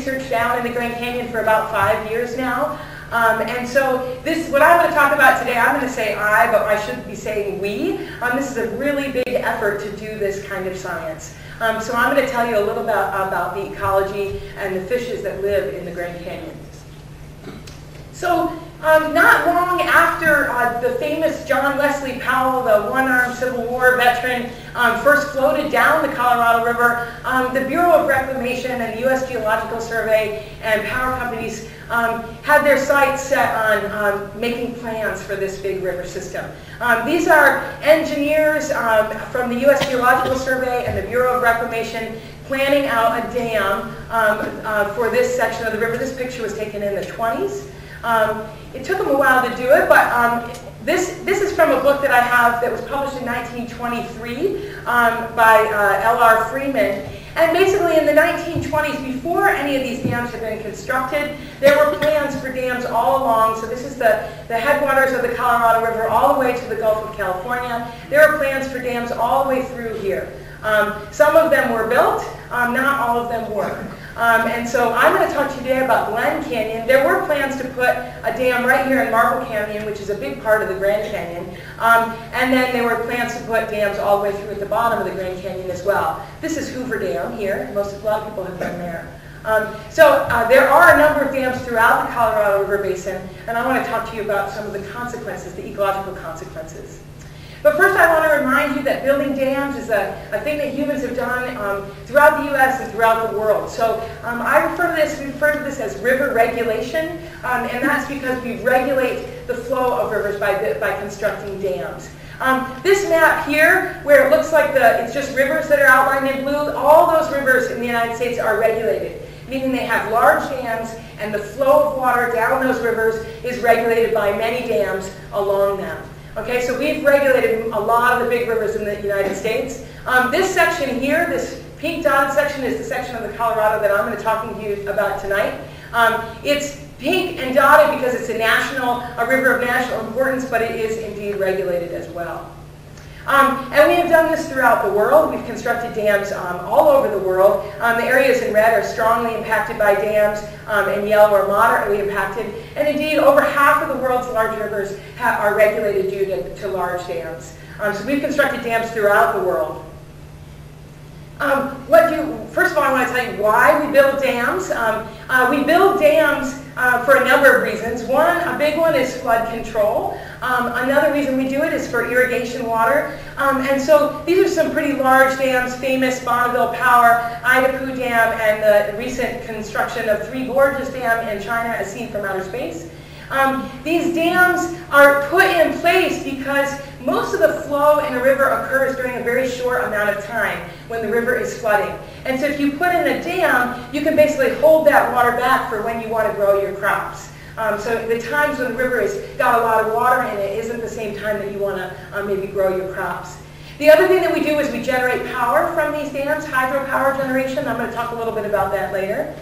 research down in the Grand Canyon for about 5 years now. And so what I'm going to talk about today, I'm going to say I, but I shouldn't be saying we. This is a really big effort to do this kind of science. So I'm going to tell you a little bit about the ecology and the fishes that live in the Grand Canyon. So not long after the famous John Wesley Powell, the one-armed Civil War veteran, first floated down the Colorado River, the Bureau of Reclamation and the U.S. Geological Survey and power companies had their sights set on making plans for this big river system. These are engineers from the U.S. Geological Survey and the Bureau of Reclamation planning out a dam for this section of the river. This picture was taken in the 20s. It took them a while to do it, but this is from a book that I have that was published in 1923 by L.R. Freeman. And basically in the 1920s, before any of these dams had been constructed, there were plans for dams all along. So this is the headwaters of the Colorado River all the way to the Gulf of California. There are plans for dams all the way through here. Some of them were built, not all of them were. And so I'm going to talk to you today about Glen Canyon. There were plans to put a dam right here in Marble Canyon, which is a big part of the Grand Canyon. And then there were plans to put dams all the way through at the bottom of the Grand Canyon as well. This is Hoover Dam here. A lot of people have been there. So there are a number of dams throughout the Colorado River Basin, and I want to talk to you about some of the consequences, the ecological consequences. But first I want to remind you that building dams is a thing that humans have done throughout the U.S. and throughout the world. So we refer to this as river regulation, and that's because we regulate the flow of rivers by constructing dams. This map here, where it looks like it's just rivers that are outlined in blue, all those rivers in the United States are regulated, meaning they have large dams, and the flow of water down those rivers is regulated by many dams along them. Okay, so we've regulated a lot of the big rivers in the United States. This section here, this pink dotted section, is the section of the Colorado that I'm going to be talking to you about tonight. It's pink and dotted because it's a river of national importance, but it is indeed regulated as well. And we have done this throughout the world. We've constructed dams all over the world. The areas in red are strongly impacted by dams, and yellow are moderately impacted. And indeed, over half of the world's large rivers are regulated due to large dams. So we've constructed dams throughout the world. First of all, I want to tell you why we build dams. We build dams for a number of reasons. A big one is flood control. Another reason we do it is for irrigation water. And so these are some pretty large dams, famous Bonneville Power, Idaho Dam, and the recent construction of Three Gorges Dam in China as seen from outer space. These dams are put in place because most of the flow in a river occurs during a very short amount of time when the river is flooding. And so if you put in a dam, you can basically hold that water back for when you want to grow your crops. So the times when the river has got a lot of water in it isn't the same time that you want to maybe grow your crops. The other thing that we do is we generate power from these dams, hydropower generation. I'm going to talk a little bit about that later.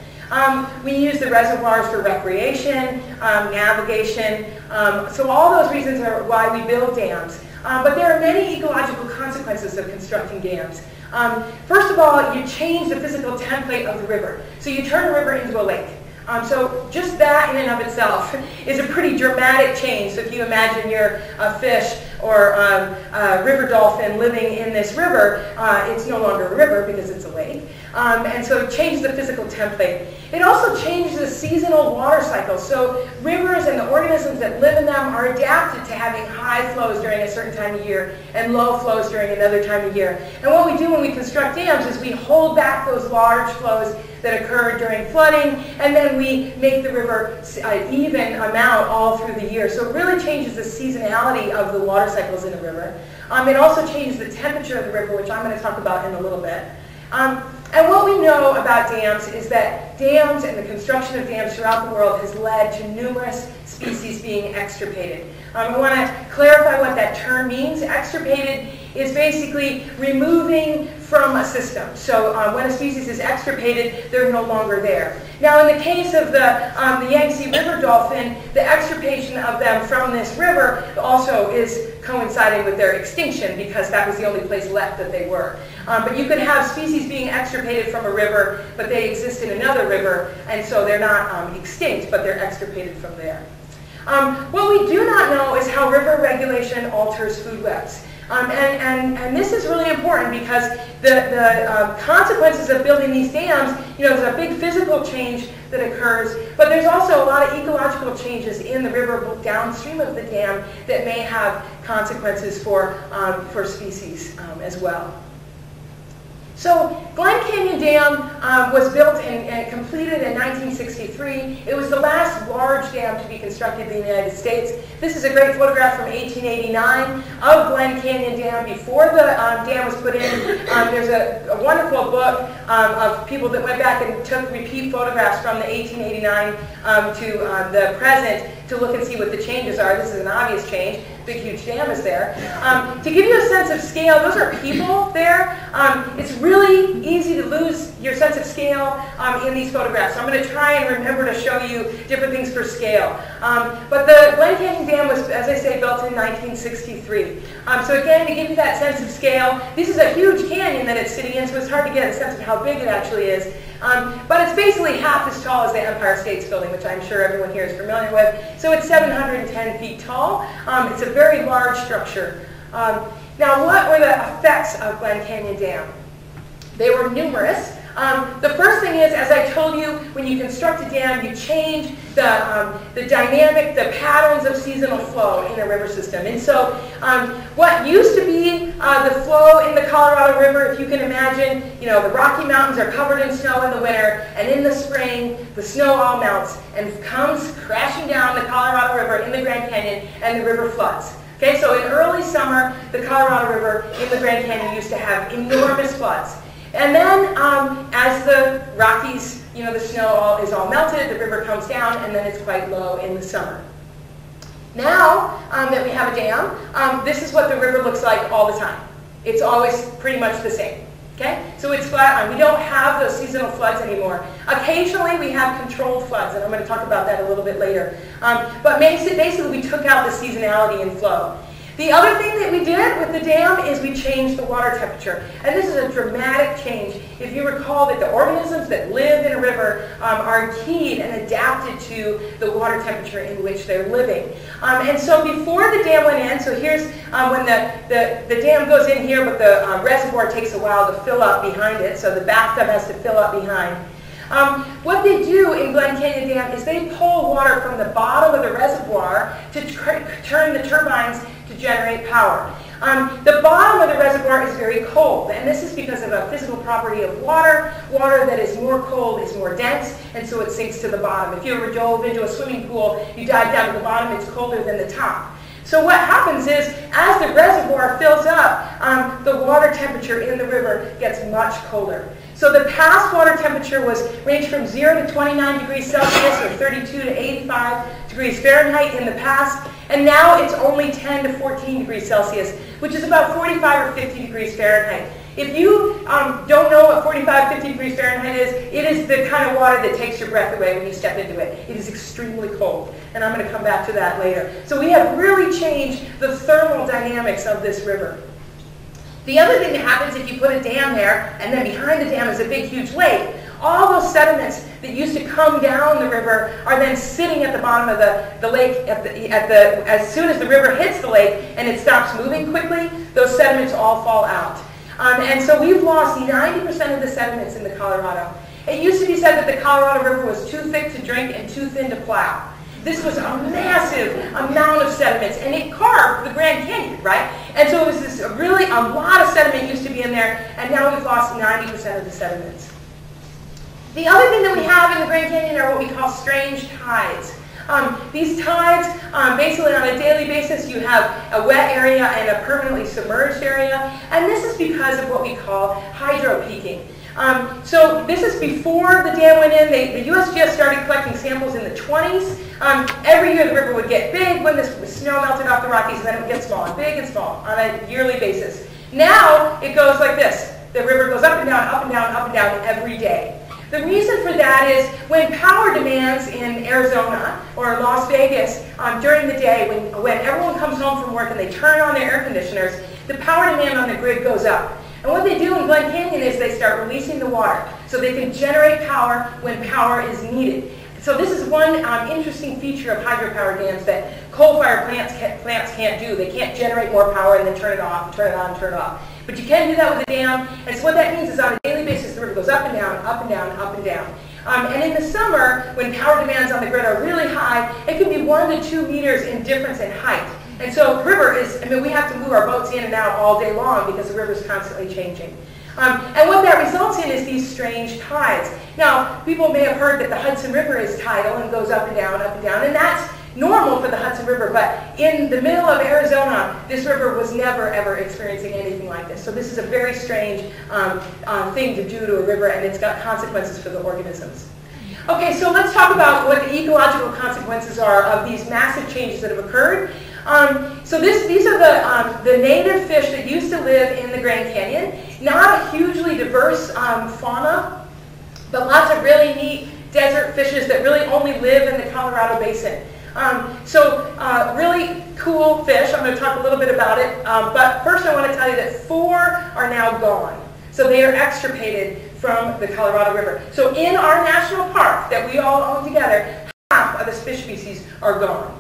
We use the reservoirs for recreation, navigation. So all those reasons are why we build dams. But there are many ecological consequences of constructing dams. First of all, you change the physical template of the river. So you turn a river into a lake. So just that in and of itself is a pretty dramatic change. So if you imagine you're a fish or a river dolphin living in this river, it's no longer a river because it's a lake. And so it changes the physical template. It also changes the seasonal water cycle. So rivers and the organisms that live in them are adapted to having high flows during a certain time of year and low flows during another time of year. And what we do when we construct dams is we hold back those large flows that occur during flooding, and then we make the river an even amount all through the year. So it really changes the seasonality of the water cycles in a river. It also changes the temperature of the river, which I'm going to talk about in a little bit. And what we know about dams is that dams and the construction of dams throughout the world has led to numerous species being extirpated. I want to clarify what that term means. Extirpated is basically removing from a system. So when a species is extirpated, they're no longer there. Now, in the case of the Yangtze River dolphin, the extirpation of them from this river also is coinciding with their extinction, because that was the only place left that they were. But you could have species being extirpated from a river, but they exist in another river, and so they're not extinct, but they're extirpated from there. What we do not know is how river regulation alters food webs. And this is really important, because the consequences of building these dams, there's a big physical change that occurs, but there's also a lot of ecological changes in the river downstream of the dam that may have consequences for species as well. So Glen Canyon Dam was built and completed in 1963. It was the last large dam to be constructed in the United States. This is a great photograph from 1889 of Glen Canyon Dam before the dam was put in. There's a wonderful book of people that went back and took repeat photographs from the 1889 to the present to look and see what the changes are. This is an obvious change. Big, huge dam is there. To give you a sense of scale, those are people there. It's really easy to lose your sense of scale in these photographs. So I'm going to try and remember to show you different things for scale. But the Glen Canyon Dam was, as I say, built in 1963. So again, to give you that sense of scale, this is a huge canyon that it's sitting in, so it's hard to get a sense of how big it actually is. But it's basically half as tall as the Empire State Building, which I'm sure everyone here is familiar with. So it's 710 feet tall. It's a very large structure. Now, what were the effects of Glen Canyon Dam? They were numerous. The first thing is, as I told you, when you construct a dam, you change the dynamic, the patterns of seasonal flow in a river system. And so what used to be the flow in the Colorado River, if you can imagine, the Rocky Mountains are covered in snow in the winter, and in the spring, the snow all melts and comes crashing down the Colorado River in the Grand Canyon, and the river floods. Okay, so in early summer, the Colorado River in the Grand Canyon used to have enormous floods. And then as the Rockies, the snow is all melted, the river comes down, and then it's quite low in the summer. Now that we have a dam, this is what the river looks like all the time. It's always pretty much the same. Okay? So it's flat. We don't have those seasonal floods anymore. Occasionally we have controlled floods, and I'm going to talk about that a little bit later. But basically we took out the seasonality in flow. The other thing that we did with the dam is we changed the water temperature. And this is a dramatic change. If you recall that the organisms that live in a river are keyed and adapted to the water temperature in which they're living. And so before the dam went in, so here's when the dam goes in here, but the reservoir takes a while to fill up behind it, so the bathtub has to fill up behind. What they do in Glen Canyon Dam is they pull water from the bottom of the reservoir to turn the turbines to generate power. The bottom of the reservoir is very cold, and this is because of a physical property of water. Water that is more cold is more dense, and so it sinks to the bottom. If you ever dove into a swimming pool, you dive down to the bottom, it's colder than the top. So what happens is, as the reservoir fills up, the water temperature in the river gets much colder. So the past water temperature ranged from 0 to 29 degrees Celsius, or 32 to 85 degrees Fahrenheit in the past, and now it's only 10 to 14 degrees Celsius, which is about 45 or 50 degrees Fahrenheit. If you don't know what 45, 50 degrees Fahrenheit is, it is the kind of water that takes your breath away when you step into it. It is extremely cold, and I'm going to come back to that later. So we have really changed the thermal dynamics of this river. The other thing that happens if you put a dam there, and then behind the dam is a big, huge lake, all those sediments that used to come down the river are then sitting at the bottom of the lake. As soon as the river hits the lake and it stops moving quickly, those sediments all fall out. And so we've lost 90% of the sediments in the Colorado. It used to be said that the Colorado River was too thick to drink and too thin to plow. This was a massive amount of sediments, and it carved the Grand Canyon, right? And so it was this really, a lot of sediment used to be in there, and now we've lost 90% of the sediments. The other thing that we have in the Grand Canyon are what we call strange tides. These tides, basically on a daily basis, you have a wet area and a permanently submerged area, and this is because of what we call hydropeaking. So this is before the dam went in. The USGS started collecting samples in the 20s. Every year the river would get big when the snow melted off the Rockies, and then it would get small, and big and small on a yearly basis. Now it goes like this. The river goes up and down, up and down, up and down every day. The reason for that is when power demands in Arizona or Las Vegas during the day, when everyone comes home from work and they turn on their air conditioners, the power demand on the grid goes up. And what they do in Glen Canyon is they start releasing the water so they can generate power when power is needed. So this is one interesting feature of hydropower dams that coal-fired plants can't do. They can't generate more power and then turn it off, turn it on, turn it off. But you can do that with a dam. And so what that means is on a daily basis, the river goes up and down, up and down, up and down. And in the summer, when power demands on the grid are really high, it can be 1 to 2 meters in difference in height. And so the river is, we have to move our boats in and out all day long because the river is constantly changing. And what that results in is these strange tides. Now, people may have heard that the Hudson River is tidal and goes up and down, and that's normal for the Hudson River, but in the middle of Arizona, this river was never, ever experiencing anything like this. So this is a very strange thing to do to a river, and it's got consequences for the organisms. Okay, so let's talk about what the ecological consequences are of these massive changes that have occurred. So these are the native fish that used to live in the Grand Canyon. Not a hugely diverse fauna, but lots of really neat desert fishes that really only live in the Colorado Basin. Really cool fish. I'm going to talk a little bit about it. But first I want to tell you that 4 are now gone. So they are extirpated from the Colorado River. So in our national park that we all own together, half of the fish species are gone.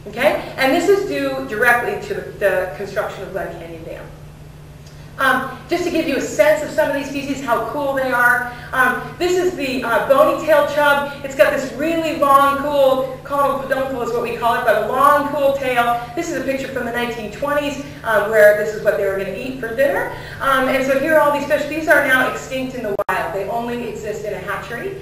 Okay? And this is due directly to the construction of Glen Canyon Dam. Just to give you a sense of some of these species, how cool they are. This is the bony-tailed chub. It's got this really long, cool, caudal peduncle is what we call it, but a long, cool tail. This is a picture from the 1920s where this is what they were going to eat for dinner. And so here are all these fish. These are now extinct in the wild. They only exist in a hatchery.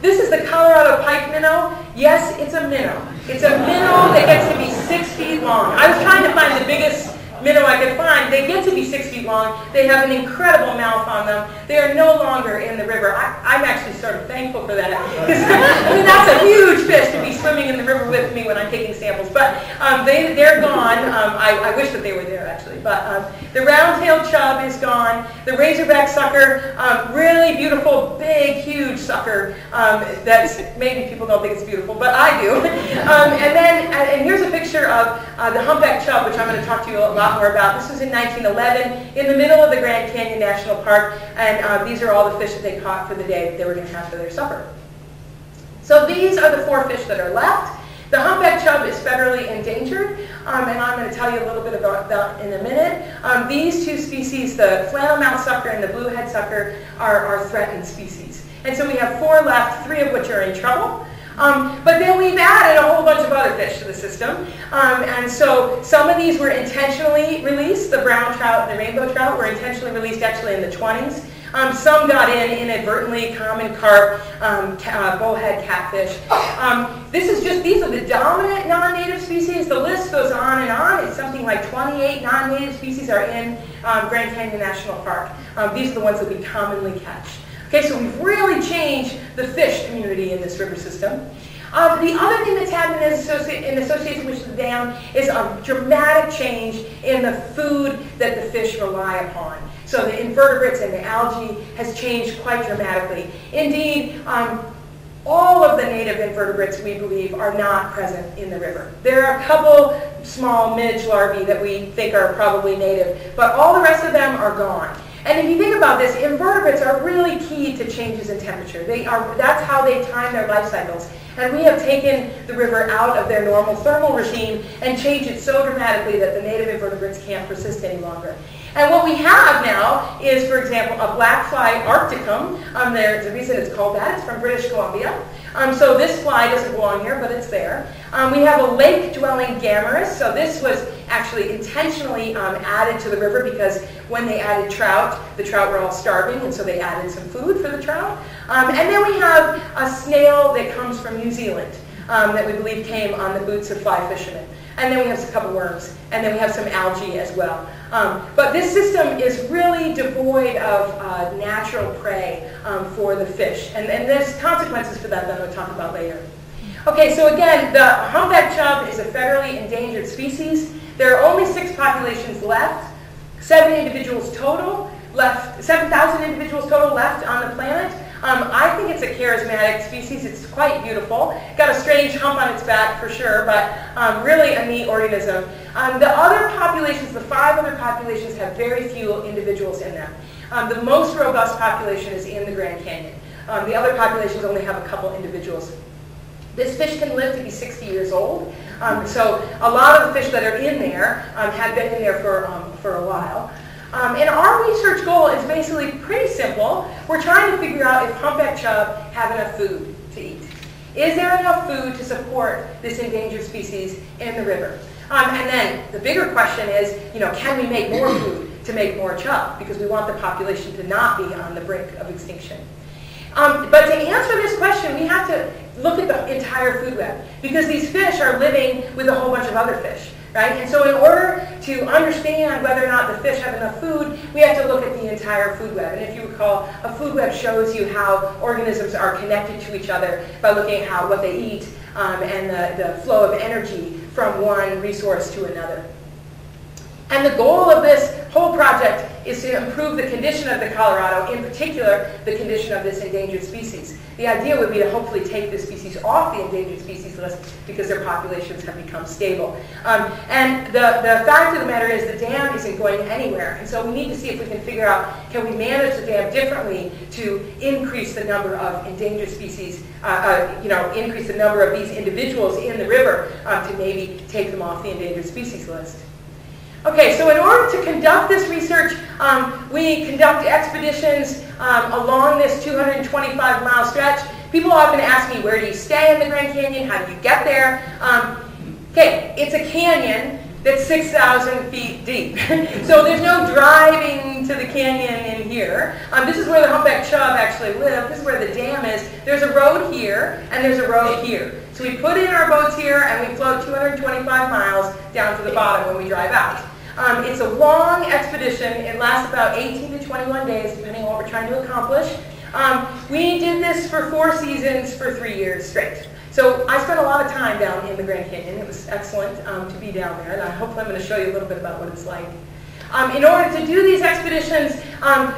This is the Colorado pike minnow. Yes, it's a minnow. It's a minnow that gets to be 6 feet long. I was trying to find the biggest minnow I could find. They get to be 6 feet long. They have an incredible mouth on them. They are no longer in the river. I'm actually sort of thankful for that. That's a huge fish to be swimming in the river with me when I'm taking samples. But they're gone. I wish that they were there, actually. But the round-tailed chub is gone. The razorback sucker, really beautiful, big, huge sucker. That's maybe people don't think it's beautiful, but I do. And here's a picture of the humpback chub, which I'm going to talk to you a lot more about. This was in 1911 in the middle of the Grand Canyon National Park, and these are all the fish that they caught for the day that they were going to have for their supper. So these are the 4 fish that are left. The humpback chub is federally endangered, and I'm going to tell you a little bit about that in a minute. These 2 species, the flannel-mouthed sucker and the bluehead sucker, are threatened species. And so we have 4 left, 3 of which are in trouble. But then we've added a whole bunch of other fish to the system. And so some of these were intentionally released. The brown trout and the rainbow trout were intentionally released actually in the 20s. Some got in inadvertently, common carp, bullhead catfish. These are the dominant non-native species. The list goes on and on. It's something like 28 non-native species are in Grand Canyon National Park. These are the ones that we commonly catch. Okay, so we've really changed the fish community in this river system. The other thing that's happened in association with the dam is a dramatic change in the food that the fish rely upon. So the invertebrates and the algae has changed quite dramatically. Indeed, all of the native invertebrates, we believe, are not present in the river. There are a couple small midge larvae that we think are probably native, but all the rest of them are gone. And if you think about this, invertebrates are really key to changes in temperature. That's how they time their life cycles. And we have taken the river out of their normal thermal regime and changed it so dramatically that the native invertebrates can't persist any longer. And what we have now is, for example, a black fly arcticum. There's a reason it's called that. It's from British Columbia. So this fly doesn't belong here, but it's there. We have a lake-dwelling gammarus. So this was actually intentionally added to the river because when they added trout, the trout were all starving, and so they added some food for the trout. And then we have a snail that comes from New Zealand that we believe came on the boots of fly fishermen. And then we have a couple worms, and then we have some algae as well. But this system is really devoid of natural prey for the fish. And there's consequences for that I'm going to talk about later. Okay, so again, the humpback chub is a federally endangered species. There are only 6 populations left. 7,000 individuals total left on the planet. I think it's a charismatic species. It's quite beautiful. Got a strange hump on its back for sure, but really a neat organism. The other populations, the 5 other populations, have very few individuals in them. The most robust population is in the Grand Canyon. The other populations only have a couple individuals. This fish can live to be 60 years old. So a lot of the fish that are in there have been in there for a while. And our research goal is basically pretty simple. We're trying to figure out if humpback chub have enough food to eat. Is there enough food to support this endangered species in the river? And then the bigger question is, can we make more food to make more chub? Because we want the population to not be on the brink of extinction. But to answer this question, we have to look at the entire food web, because these fish are living with a whole bunch of other fish, right? And so in order to understand whether or not the fish have enough food, we have to look at the entire food web. And if you recall, a food web shows you how organisms are connected to each other by looking at what they eat and the flow of energy from one resource to another. And the goal of this whole project is to improve the condition of the Colorado, in particular, the condition of this endangered species. The idea would be to hopefully take this species off the endangered species list because their populations have become stable. And the fact of the matter is the dam isn't going anywhere. And so we need to see if we can figure out, can we manage the dam differently to increase the number of endangered species, increase the number of these individuals in the river to maybe take them off the endangered species list. Okay, so in order to conduct this research, we conduct expeditions along this 225-mile stretch. People often ask me, where do you stay in the Grand Canyon? How do you get there? Okay, it's a canyon that's 6,000 feet deep. So there's no driving to the canyon in here. This is where the humpback chub actually live. This is where the dam is. There's a road here, and there's a road here. So we put in our boats here, and we float 225 miles down to the bottom when we drive out. It's a long expedition. It lasts about 18 to 21 days, depending on what we're trying to accomplish. We did this for 4 seasons for 3 years straight. So I spent a lot of time down in the Grand Canyon. It was excellent to be down there, and I hope I'm going to show you a little bit about what it's like. In order to do these expeditions,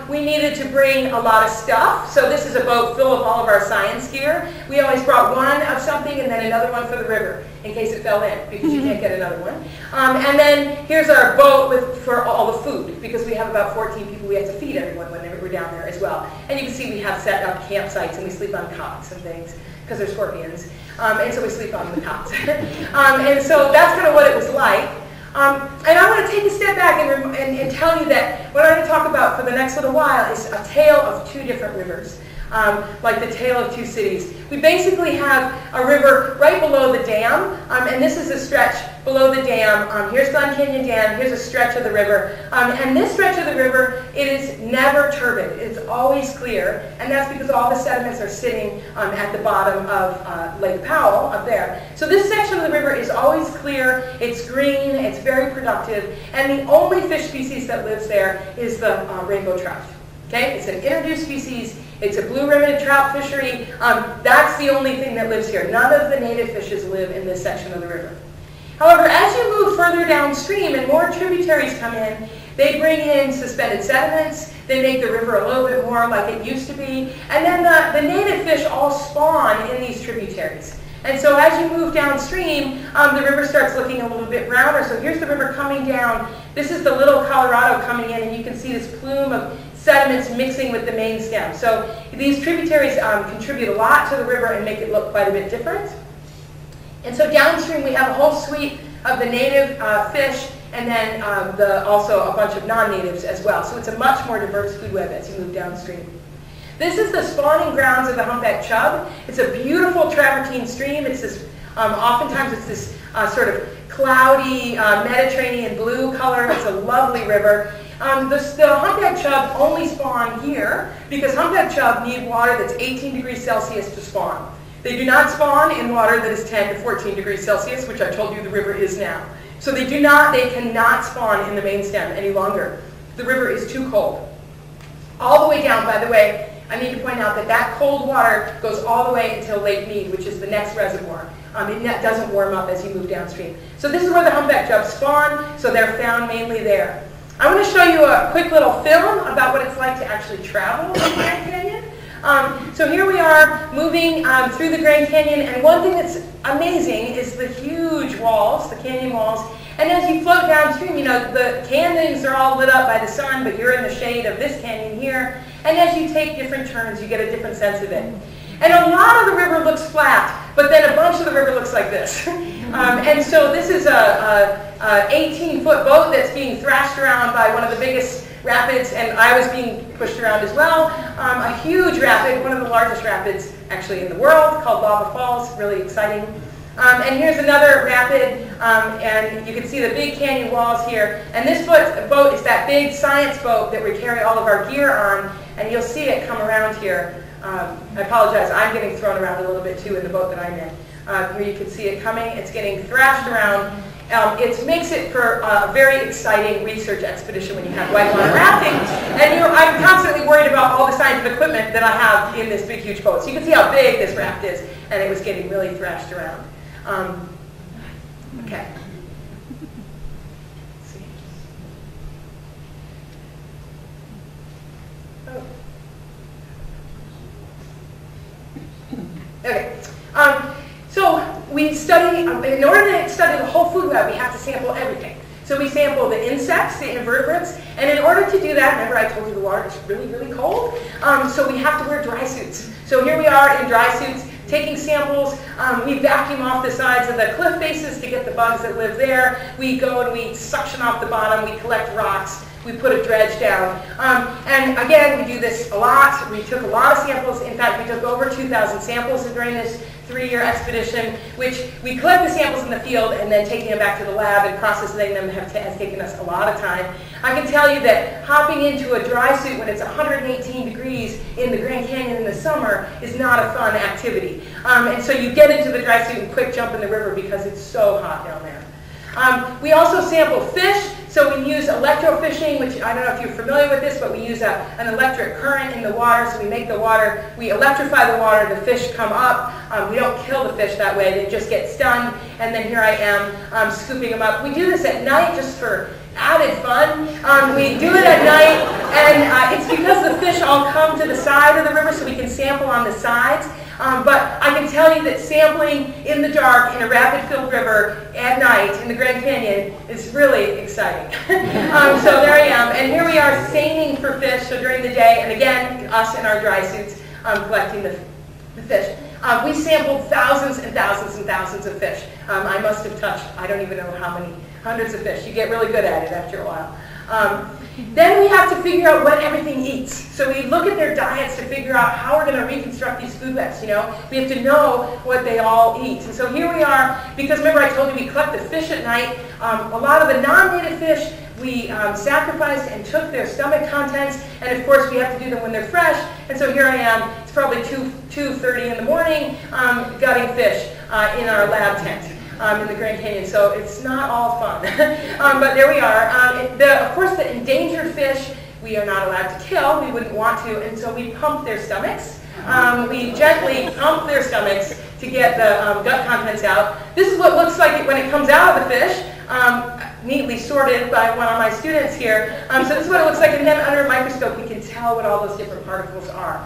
we needed to bring a lot of stuff. So this is a boat full of all of our science gear. We always brought one of something and then another one for the river in case it fell in, because you can't get another one. And then here's our boat for all the food, because we have about 14 people. We have to feed everyone when we're down there as well. And you can see we have set up campsites, and we sleep on cots and things, because they're scorpions. And so we sleep on the cots. And so that's kind of what it was like. And I want to take a step back and tell you that what I'm going to talk about for the next little while is a tale of 2 different rivers, like the tale of 2 cities. We basically have a river right below the dam, and this is a stretch below the dam. Here's Glen Canyon Dam. Here's a stretch of the river. And this stretch of the river, it is never turbid. It's always clear, and that's because all the sediments are sitting at the bottom of Lake Powell up there. So this section of the river is always clear. It's green. It's very productive. And the only fish species that lives there is the rainbow trout. Okay? It's an introduced species. It's a blue-ribboned trout fishery. That's the only thing that lives here. None of the native fishes live in this section of the river. However, as you move further downstream and more tributaries come in, they bring in suspended sediments. They make the river a little bit more like it used to be. And then the native fish all spawn in these tributaries. And so as you move downstream, the river starts looking a little bit browner. So here's the river coming down. This is the little Colorado coming in, and you can see this plume of sediments mixing with the main stem. So these tributaries contribute a lot to the river and make it look quite a bit different. And so downstream we have a whole suite of the native fish, and then also a bunch of non-natives as well. So it's a much more diverse food web as you move downstream. This is the spawning grounds of the humpback chub. It's a beautiful travertine stream. It's this, oftentimes it's this sort of cloudy Mediterranean blue color. It's a lovely river. The humpback chub only spawn here because humpback chub need water that's 18 degrees Celsius to spawn. They do not spawn in water that is 10 to 14 degrees Celsius, which I told you the river is now. So they cannot spawn in the main stem any longer. The river is too cold. All the way down, by the way, I need to point out that that cold water goes all the way until Lake Mead, which is the next reservoir. It doesn't warm up as you move downstream. So this is where the humpback chub spawn, so they're found mainly there. I want to show you a quick little film about what it's like to actually travel in the Grand Canyon. So here we are moving through the Grand Canyon, and one thing that's amazing is the huge walls, the canyon walls. And as you float downstream, you know, the canyons are all lit up by the sun, but you're in the shade of this canyon here. And as you take different turns, you get a different sense of it. And a lot of the river looks flat, but then a bunch of the river looks like this. And so this is a 18-foot boat that's being thrashed around by one of the biggest rapids, and I was being pushed around as well. A huge rapid, one of the largest rapids actually in the world, called Lava Falls, really exciting. And here's another rapid, and you can see the big canyon walls here. And this boat is that big science boat that we carry all of our gear on, and you'll see it come around here. I apologize, I'm getting thrown around a little bit too in the boat that I'm in. Here you can see it coming, it's getting thrashed around. It makes it for a very exciting research expedition when you have whitewater rafting. And I'm constantly worried about all the scientific equipment that I have in this big, huge boat. So you can see how big this raft is, and it was getting really thrashed around. Okay. Let's see. Oh. Okay. So we study, in order to study the whole food web, we have to sample everything. So we sample the insects, the invertebrates, and in order to do that, remember I told you the water is really, really cold, so we have to wear dry suits. So here we are in dry suits, taking samples. We vacuum off the sides of the cliff faces to get the bugs that live there. We go and we suction off the bottom, we collect rocks, we put a dredge down. And again, we do this a lot. We took a lot of samples. In fact, we took over 2,000 samples during this 3-year expedition, which we collect the samples in the field and then taking them back to the lab and processing them has taken us a lot of time. I can tell you that hopping into a dry suit when it's 118 degrees in the Grand Canyon in the summer is not a fun activity. And so you get into the dry suit and quick jump in the river because it's so hot down there. We also sample fish. So we use electro fishing, which I don't know if you're familiar with this, but we use an electric current in the water. So we make the water, we electrify the water, the fish come up. We don't kill the fish that way, they just get stunned. And then here I am scooping them up. We do this at night just for added fun. We do it at night, and it's because the fish all come to the side of the river so we can sample on the sides. But I can tell you that sampling in the dark in a rapid-filled river at night in the Grand Canyon is really exciting. So there I am, and here we are seining for fish, so during the day, and again, us in our dry suits collecting the fish. We sampled thousands and thousands and thousands of fish. I must have touched, I don't even know how many, hundreds of fish. You get really good at it after a while. Then we have to figure out what everything eats. So we look at their diets to figure out how we're going to reconstruct these food webs, you know. We have to know what they all eat. And so here we are, because remember I told you we collect the fish at night. A lot of the non-native fish we sacrificed and took their stomach contents, and of course we have to do them when they're fresh. And so here I am, it's probably 2:30 in the morning, gutting fish in our lab tent. In the Grand Canyon, so it's not all fun. But there we are. Of course, the endangered fish we are not allowed to kill. We wouldn't want to, and so we pump their stomachs. We gently pump their stomachs to get the gut contents out. This is what it looks like when it comes out of the fish, neatly sorted by one of my students here. So this is what it looks like, and then under a microscope we can tell what all those different particles are.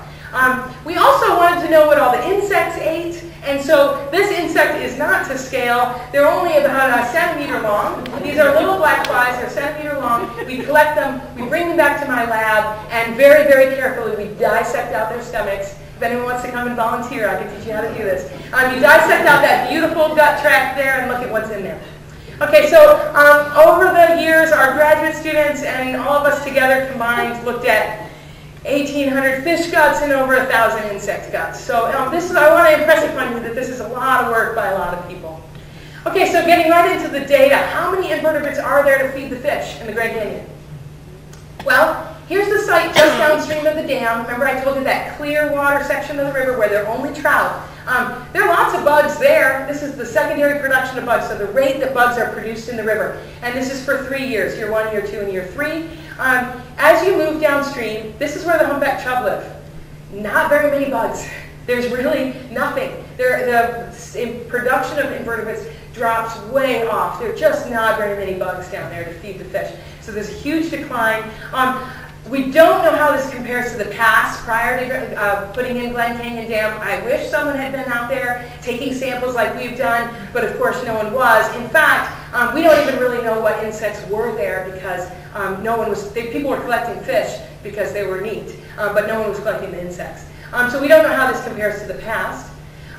We also wanted to know what all the insects ate, and so this insect is not to scale. They're only about a centimeter long. These are little black flies, they're a centimeter long. We collect them, we bring them back to my lab, and very, very carefully we dissect out their stomachs. If anyone wants to come and volunteer, I can teach you how to do this. You dissect out that beautiful gut tract there and look at what's in there. Okay, so over the years, our graduate students and all of us together combined looked at 1,800 fish guts and over 1,000 insect guts. So this is, I want to impress upon you that this is a lot of work by a lot of people. Okay, so getting right into the data, how many invertebrates are there to feed the fish in the Great Canyon? Well, here's the site just downstream of the dam. Remember I told you that clear water section of the river where there are only trout. There are lots of bugs there. This is the secondary production of bugs, so the rate that bugs are produced in the river. And this is for 3 years, year 1, year 2, and year 3. As you move downstream, this is where the humpback chub live. Not very many bugs. There's really nothing. The production of invertebrates drops way off. There are just not very many bugs down there to feed the fish. So there's a huge decline. We don't know how this compares to the past prior to putting in Glen Canyon Dam. I wish someone had been out there taking samples like we've done, but of course no one was. In fact, we don't even really know what insects were there because people were collecting fish because they were neat, but no one was collecting the insects. So we don't know how this compares to the past.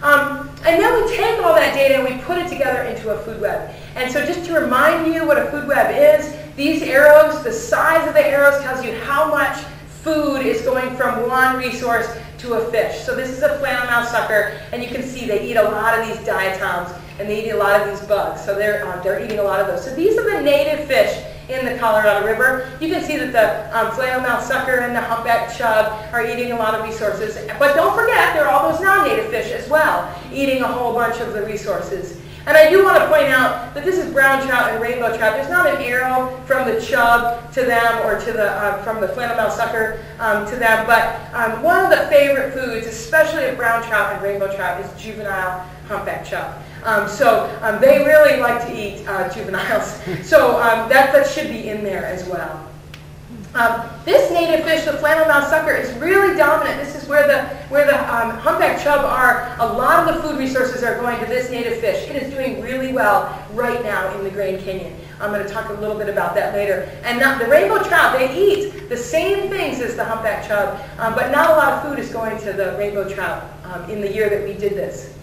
And then we take all that data and we put it together into a food web. And so just to remind you what a food web is, these arrows, the size of the arrows tells you how much food is going from one resource to a fish. So this is a flannelmouth sucker, and you can see they eat a lot of these diatoms, and they eat a lot of these bugs. So they're eating a lot of those. So these are the native fish in the Colorado River. You can see that the flannelmouth sucker and the humpback chub are eating a lot of resources. But don't forget, there are all those non-native fish as well, eating a whole bunch of the resources. And I do want to point out that this is brown trout and rainbow trout. There's not an arrow from the chub to them or to the from the flannelmouth sucker to them. But one of the favorite foods, especially of brown trout and rainbow trout, is juvenile humpback chub. They really like to eat juveniles. So that should be in there as well. This native fish, the flannelmouth sucker, is really dominant. This is where the humpback chub are. A lot of the food resources are going to this native fish. It is doing really well right now in the Grand Canyon. I'm going to talk a little bit about that later. And now the rainbow trout, they eat the same things as the humpback chub, but not a lot of food is going to the rainbow trout in the year that we did this.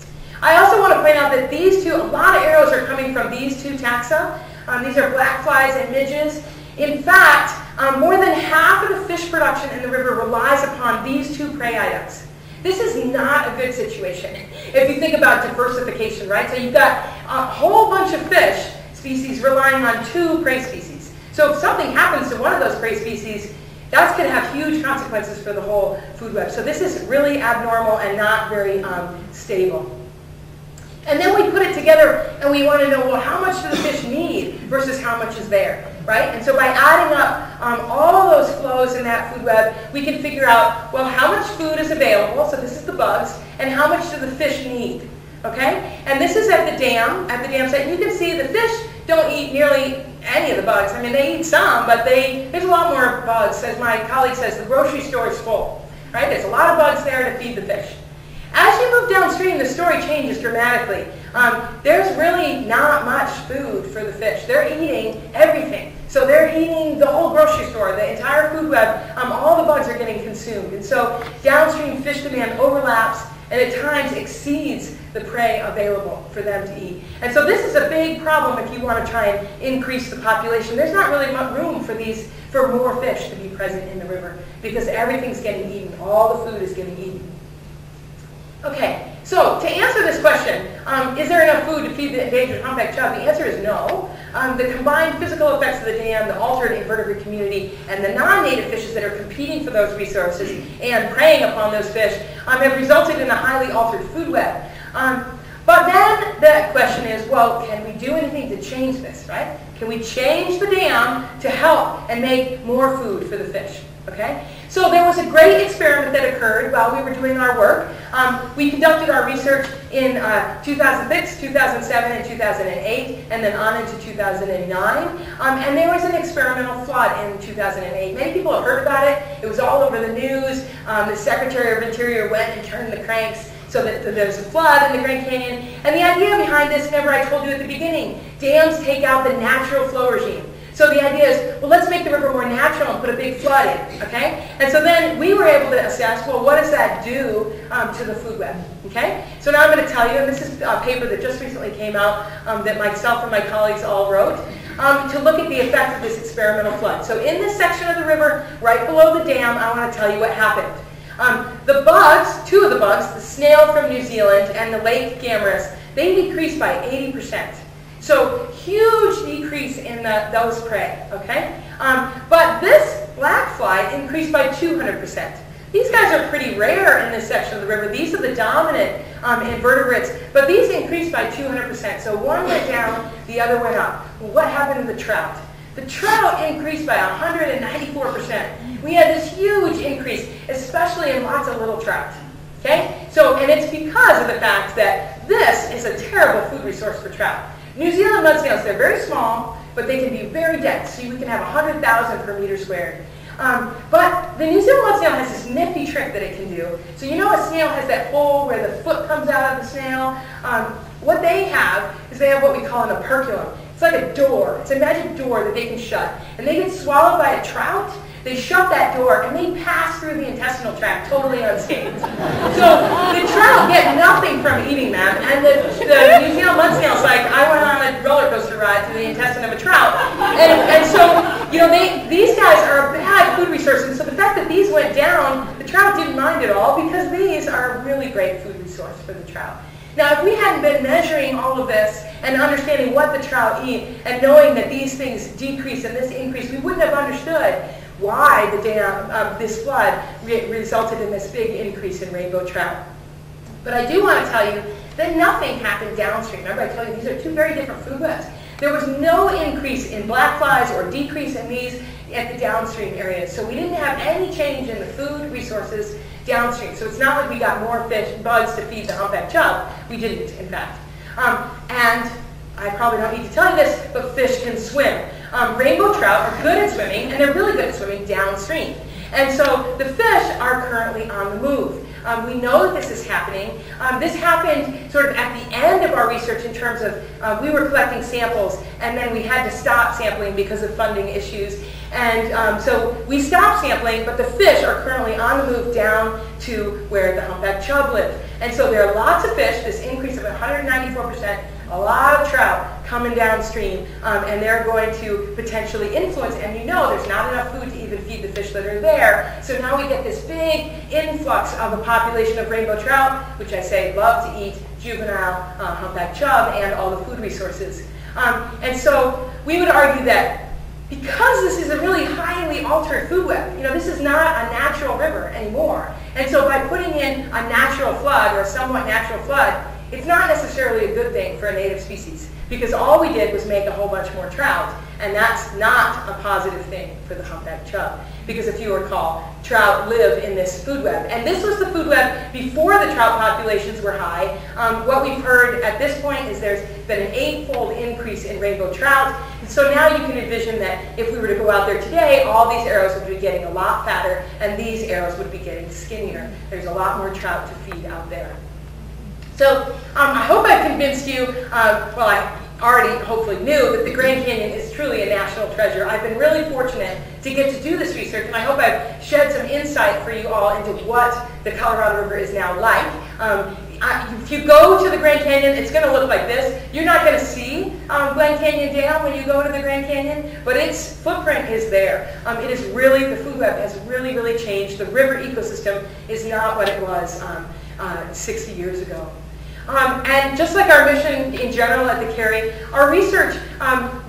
I also want to point out that a lot of arrows are coming from these two taxa. These are black flies and midges. In fact, more than half of the fish production in the river relies upon these two prey items. This is not a good situation if you think about diversification, right? So you've got a whole bunch of fish species relying on two prey species. So if something happens to one of those prey species, that's going to have huge consequences for the whole food web. So this is really abnormal and not very stable. And then we put it together and we want to know, well, how much do the fish need versus how much is there, right? And so by adding up all those flows in that food web, we can figure out, well, how much food is available, so this is the bugs, and how much do the fish need, okay? And this is at the dam site. You can see the fish don't eat nearly any of the bugs. I mean, they eat some, but there's a lot more bugs. As my colleague says, the grocery store is full, right? There's a lot of bugs there to feed the fish. As you move downstream, the story changes dramatically. There's really not much food for the fish. They're eating everything. So they're eating the whole grocery store, the entire food web. All the bugs are getting consumed. And so downstream fish demand overlaps and at times exceeds the prey available for them to eat. And so this is a big problem if you want to try and increase the population. There's not really much room for more fish to be present in the river because everything's getting eaten. All the food is getting eaten. Okay, so to answer this question, is there enough food to feed the endangered humpback chub? The answer is no. The combined physical effects of the dam, the altered invertebrate community, and the non-native fishes that are competing for those resources and preying upon those fish have resulted in a highly altered food web. But then the question is, well, can we do anything to change this, right? Can we change the dam to help and make more food for the fish? Okay? So there was a great experiment that occurred while we were doing our work. We conducted our research in 2006, 2007, and 2008, and then on into 2009. And there was an experimental flood in 2008. Many people have heard about it. It was all over the news. The Secretary of Interior went and turned the cranks so that there's a flood in the Grand Canyon. And the idea behind this, remember I told you at the beginning, dams take out the natural flow regime. So the idea is, well, let's make the river more natural and put a big flood in, okay? And so then we were able to assess, well, what does that do to the food web, okay? So now I'm going to tell you, and this is a paper that just recently came out that myself and my colleagues all wrote, to look at the effect of this experimental flood. So in this section of the river, right below the dam, I want to tell you what happened. The bugs, two of the bugs, the snail from New Zealand and the lake gammarus, they decreased by 80%. So huge decrease in those prey, okay? But this black fly increased by 200%. These guys are pretty rare in this section of the river. These are the dominant invertebrates, but these increased by 200%. So one went down, the other went up. Well, what happened to the trout? The trout increased by 194%. We had this huge increase, especially in lots of little trout. Okay? So, and it's because of the fact that this is a terrible food resource for trout. New Zealand mud snails, they're very small, but they can be very dense. So we can have 100,000 per meter squared. But the New Zealand mud snail has this nifty trick that it can do. So you know a snail has that hole where the foot comes out of the snail? What they have is they have what we call an operculum. It's like a door. It's a magic door that they can shut. And they get swallowed by a trout. They shut that door and they pass through the intestinal tract totally unscathed. So the trout get nothing from eating them, and the New Zealand mud snail's like, I went on a roller coaster ride through the intestine of a trout. And so, you know, these guys are a bad food resource, and so the fact that these went down, the trout didn't mind at all because these are a really great food resource for the trout. Now, if we hadn't been measuring all of this and understanding what the trout eat and knowing that these things decrease and this increase, we wouldn't have understood why the dam, this flood resulted in this big increase in rainbow trout. But I do want to tell you that nothing happened downstream. Remember I told you these are two very different food webs. There was no increase in black flies or decrease in these at the downstream areas. So we didn't have any change in the food resources downstream. So it's not like we got more fish, bugs to feed the humpback chub. We didn't, in fact. And I probably don't need to tell you this, but fish can swim. Rainbow trout are good at swimming, and they're really good at swimming downstream. And so the fish are currently on the move. We know that this is happening. This happened sort of at the end of our research in terms of we were collecting samples, and then we had to stop sampling because of funding issues. And so we stopped sampling, but the fish are currently on the move down to where the humpback chub live. And so there are lots of fish, this increase of 194%, a lot of trout coming downstream, and they're going to potentially influence, and you know there's not enough food to even feed the fish that are there, so now we get this big influx of a population of rainbow trout, which I say love to eat juvenile humpback chub and all the food resources. And so we would argue that because this is a really highly altered food web, you know, this is not a natural river anymore, and so by putting in a natural flood or a somewhat natural flood, it's not necessarily a good thing for a native species, because all we did was make a whole bunch more trout, and that's not a positive thing for the humpback chub. Because if you recall, trout live in this food web. And this was the food web before the trout populations were high. What we've heard at this point is there's been an 8-fold increase in rainbow trout. And so now you can envision that if we were to go out there today, all these arrows would be getting a lot fatter, and these arrows would be getting skinnier. There's a lot more trout to feed out there. So I hope I've convinced you, well, I already hopefully knew that the Grand Canyon is truly a national treasure. I've been really fortunate to get to do this research, and I hope I've shed some insight for you all into what the Colorado River is now like. If you go to the Grand Canyon, it's going to look like this. You're not going to see Glen Canyon Dam when you go to the Grand Canyon, but its footprint is there. It is really, the food web has really, really changed. The river ecosystem is not what it was 60 years ago. And just like our mission in general at the Cary, our research,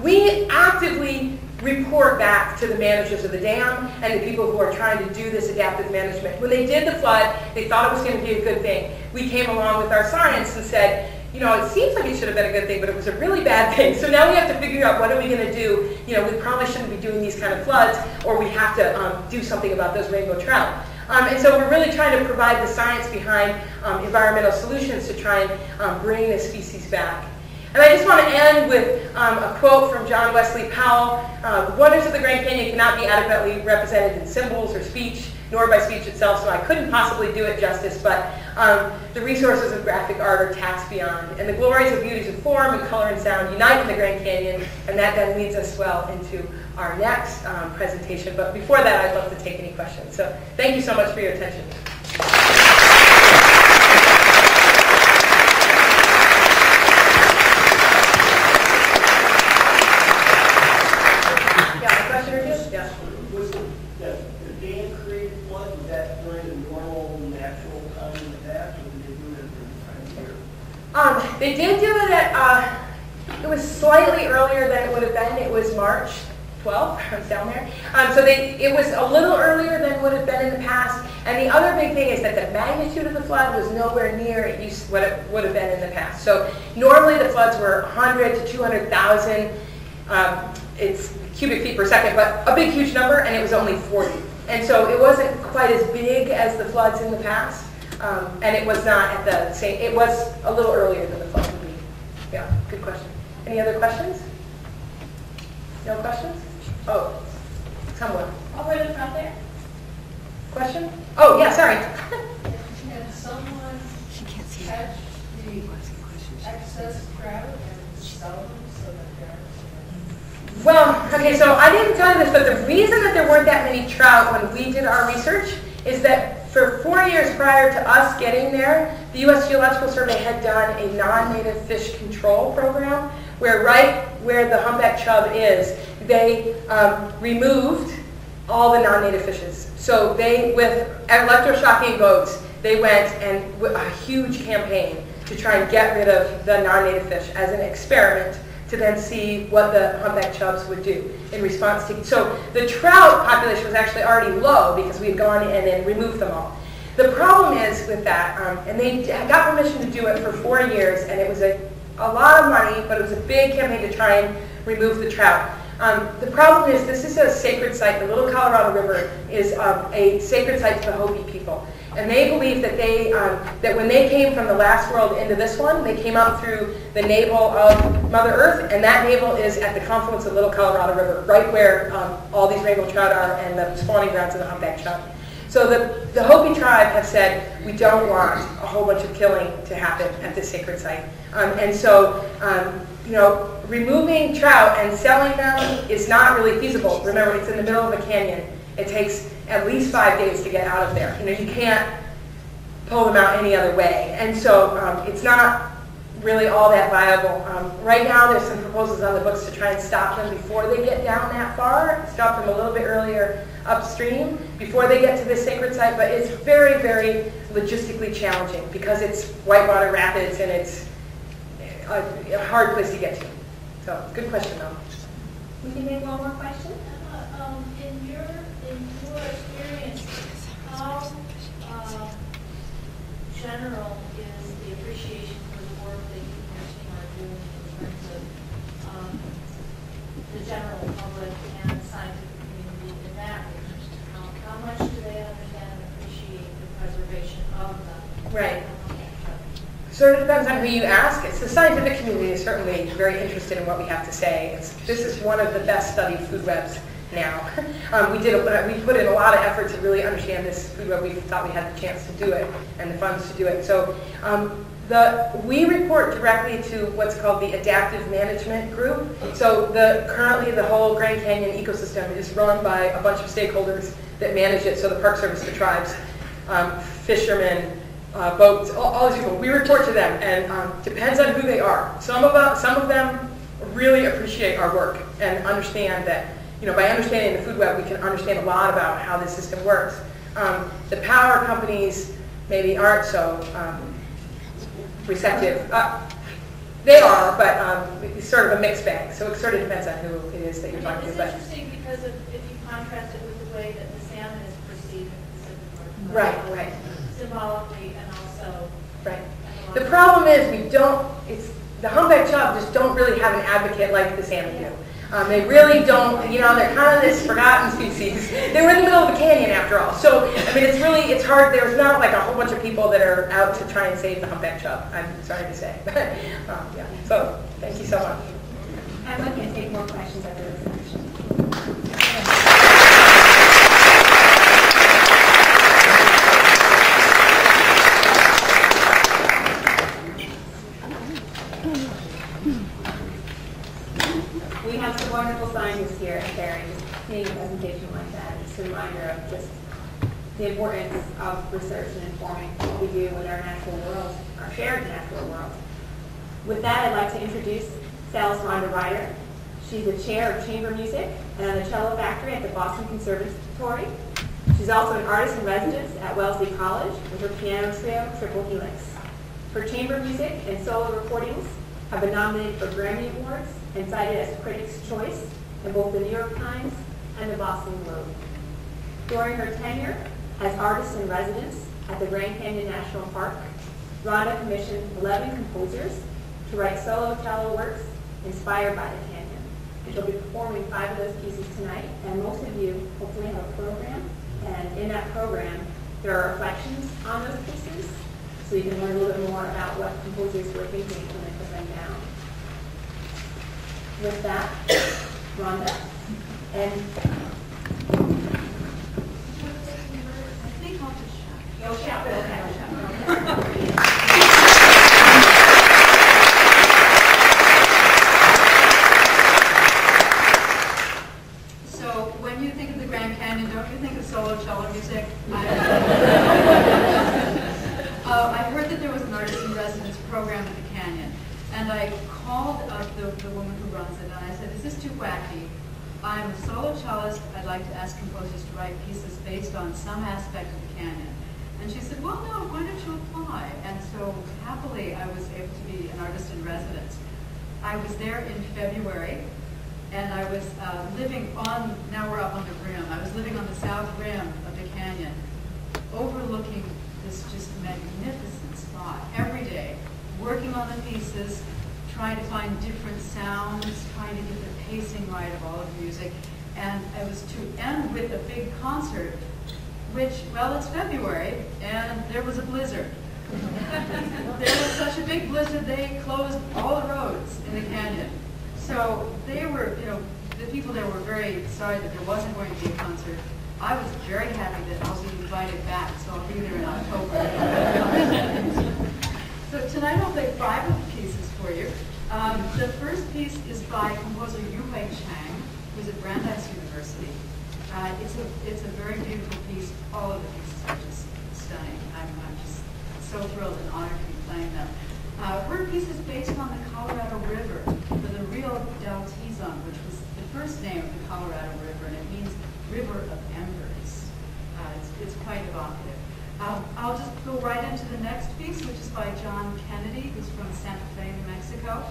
we actively report back to the managers of the dam and the people who are trying to do this adaptive management. When they did the flood, they thought it was going to be a good thing. We came along with our science and said, you know, it seems like it should have been a good thing, but it was a really bad thing. So now we have to figure out what are we going to do. You know, we probably shouldn't be doing these kind of floods, or we have to do something about those rainbow trout. And so we're really trying to provide the science behind environmental solutions to try and bring this species back. And I just want to end with a quote from John Wesley Powell. The wonders of the Grand Canyon cannot be adequately represented in symbols or speech, nor by speech itself, so I couldn't possibly do it justice, but the resources of graphic art are taxed beyond. And the glories of beauties of form and color and sound unite in the Grand Canyon, and that then leads us well into our next presentation. But before that, I'd love to take any questions. So thank you so much for your attention. They did do it at, it was slightly earlier than it would have been. It was March 12th, I was down there. So it was a little earlier than would have been in the past. And the other big thing is that the magnitude of the flood was nowhere near what it would have been in the past. So normally the floods were 100 to 200,000 it's cubic feet per second, but a big, huge number, and it was only 40. And so it wasn't quite as big as the floods in the past. And it was not at the same, it was a little earlier than the flood would be. Yeah, good question. Any other questions? No questions? Oh, someone. Oh, wait, it's not there. Question? Oh, yeah, sorry. Can someone catch the excess trout and sell them so that they're... Well, okay, so I didn't tell you this, but the reason that there weren't that many trout when we did our research is that for 4 years prior to us getting there, the U.S. Geological Survey had done a non-native fish control program where right where the Humpback Chub is, they removed all the non-native fishes. So they, with electroshocking boats, they went and with a huge campaign to try and get rid of the non-native fish as an experiment to then see what the Humpback Chubs would do in response to. So the trout population was actually already low because we had gone in and removed them all. The problem is with that, and they got permission to do it for 4 years, and it was a lot of money, but it was a big campaign to try and remove the trout. The problem is this is a sacred site. The Little Colorado River is a sacred site to the Hopi people. And they believe that that when they came from the last world into this one, they came out through the navel of Mother Earth, and that navel is at the confluence of Little Colorado River, right where all these rainbow trout are and the spawning grounds of the Humpback Chub. So the Hopi tribe have said, we don't want a whole bunch of killing to happen at this sacred site. And so, you know, removing trout and selling them is not really feasible. Remember, it's in the middle of a canyon. It takes at least 5 days to get out of there. You know, you can't pull them out any other way. And so it's not really all that viable. Right now, there's some proposals on the books to try and stop them before they get down that far, stop them a little bit earlier upstream before they get to this sacred site, but it's very, very logistically challenging because it's whitewater rapids and it's a hard place to get to. So, good question though. We can take one more question. In your experience, how general is the appreciation for the work that you and your team are doing in terms of the general public and scientific community in that region? How much do they understand and appreciate the preservation of the Right. Sort of depends on who you ask. It's the scientific community is certainly very interested in what we have to say. This is one of the best studied food webs now. We put in a lot of effort to really understand this food web. We thought we had the chance to do it and the funds to do it. So we report directly to what's called the Adaptive Management Group. So currently the whole Grand Canyon ecosystem is run by a bunch of stakeholders that manage it. So the Park Service, the tribes, fishermen, boats, all these people. We report to them, and depends on who they are. Some of them really appreciate our work and understand that, you know, by understanding the food web, we can understand a lot about how this system works. The power companies maybe aren't so receptive. They are, but it's sort of a mixed bag. So it sort of depends on who it is that you're talking to. It's interesting because if you contrast it with the way that the salmon is perceived in the Pacific Northwest. Right. Symbolically and also. Right. The problem is the Humpback Chub just don't really have an advocate like the salmon do. They really don't, you know, they're kind of this forgotten species. They were in the middle of a canyon after all. So, I mean, it's hard. There's not like a whole bunch of people that are out to try and save the Humpback Chub, I'm sorry to say. Yeah. So, thank you so much. I'm looking to take more questions after this section. We have some wonderful scientists here at Cary. Seeing a presentation like that is just a reminder of just the importance of research and informing what we do with our natural world, our shared natural world. With that, I'd like to introduce cellist Rhonda Ryder. She's the chair of chamber music and on the cello factory at the Boston Conservatory. She's also an artist in residence at Wellesley College with her piano trio, Triple Helix. Her chamber music and solo recordings have been nominated for Grammy Awards and cited as Critics' Choice in both the New York Times and the Boston Globe. During her tenure as artist in residence at the Grand Canyon National Park, Rhonda commissioned 11 composers to write solo cello works inspired by the canyon. And she'll be performing 5 of those pieces tonight, and most of you hopefully have a program, and in that program there are reflections on those pieces, so you can learn a little bit more about what composers were thinking when they put them down. With that, Rhonda. And I think I'll just shout. you'll shout. Okay. So when you think of the Grand Canyon, don't you think of solo cello music? I heard that there was an artist in residence program at the Canyon, and I called up the woman who runs it, and I said, "Is this too wacky? I'm a solo cellist. I'd like to ask composers to write pieces based on some aspect of the canyon." And she said, "Well, no, why don't you apply?" And so happily, I was able to be an artist in residence. I was there in February, and I was living on, now we're up on the rim, I was living on the south rim of the canyon, overlooking this just magnificent spot every day, working on the pieces, trying to find different sounds, trying to get the pacing right of all of the music. And it was to end with a big concert, which, well, it's February, and there was a blizzard. There was such a big blizzard, they closed all the roads in the canyon. So they were, the people there were very sorry that there wasn't going to be a concert. I was very happy that I'll be invited back, so I'll be there in October. So tonight I'll play 5 of the pieces for you. The first piece is by composer Yu-Hui Chang, who's at Brandeis University. It's a very beautiful piece. All of the pieces are just stunning. I'm just so thrilled and honored to be playing them. Her piece is based on the Colorado River, for the real Daltizon, which was the first name of the Colorado River, and it means river of embers. It's quite evocative. I'll just go right into the next piece, which is by John Kennedy, who's from Santa Fe, New Mexico.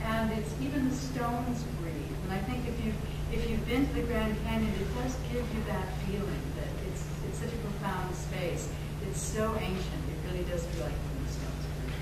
And it's Even the Stones Breathe. And I think if you've been to the Grand Canyon, it does give you that feeling that it's such a profound space. It's so ancient, it really does feel like Even the Stones Breathe.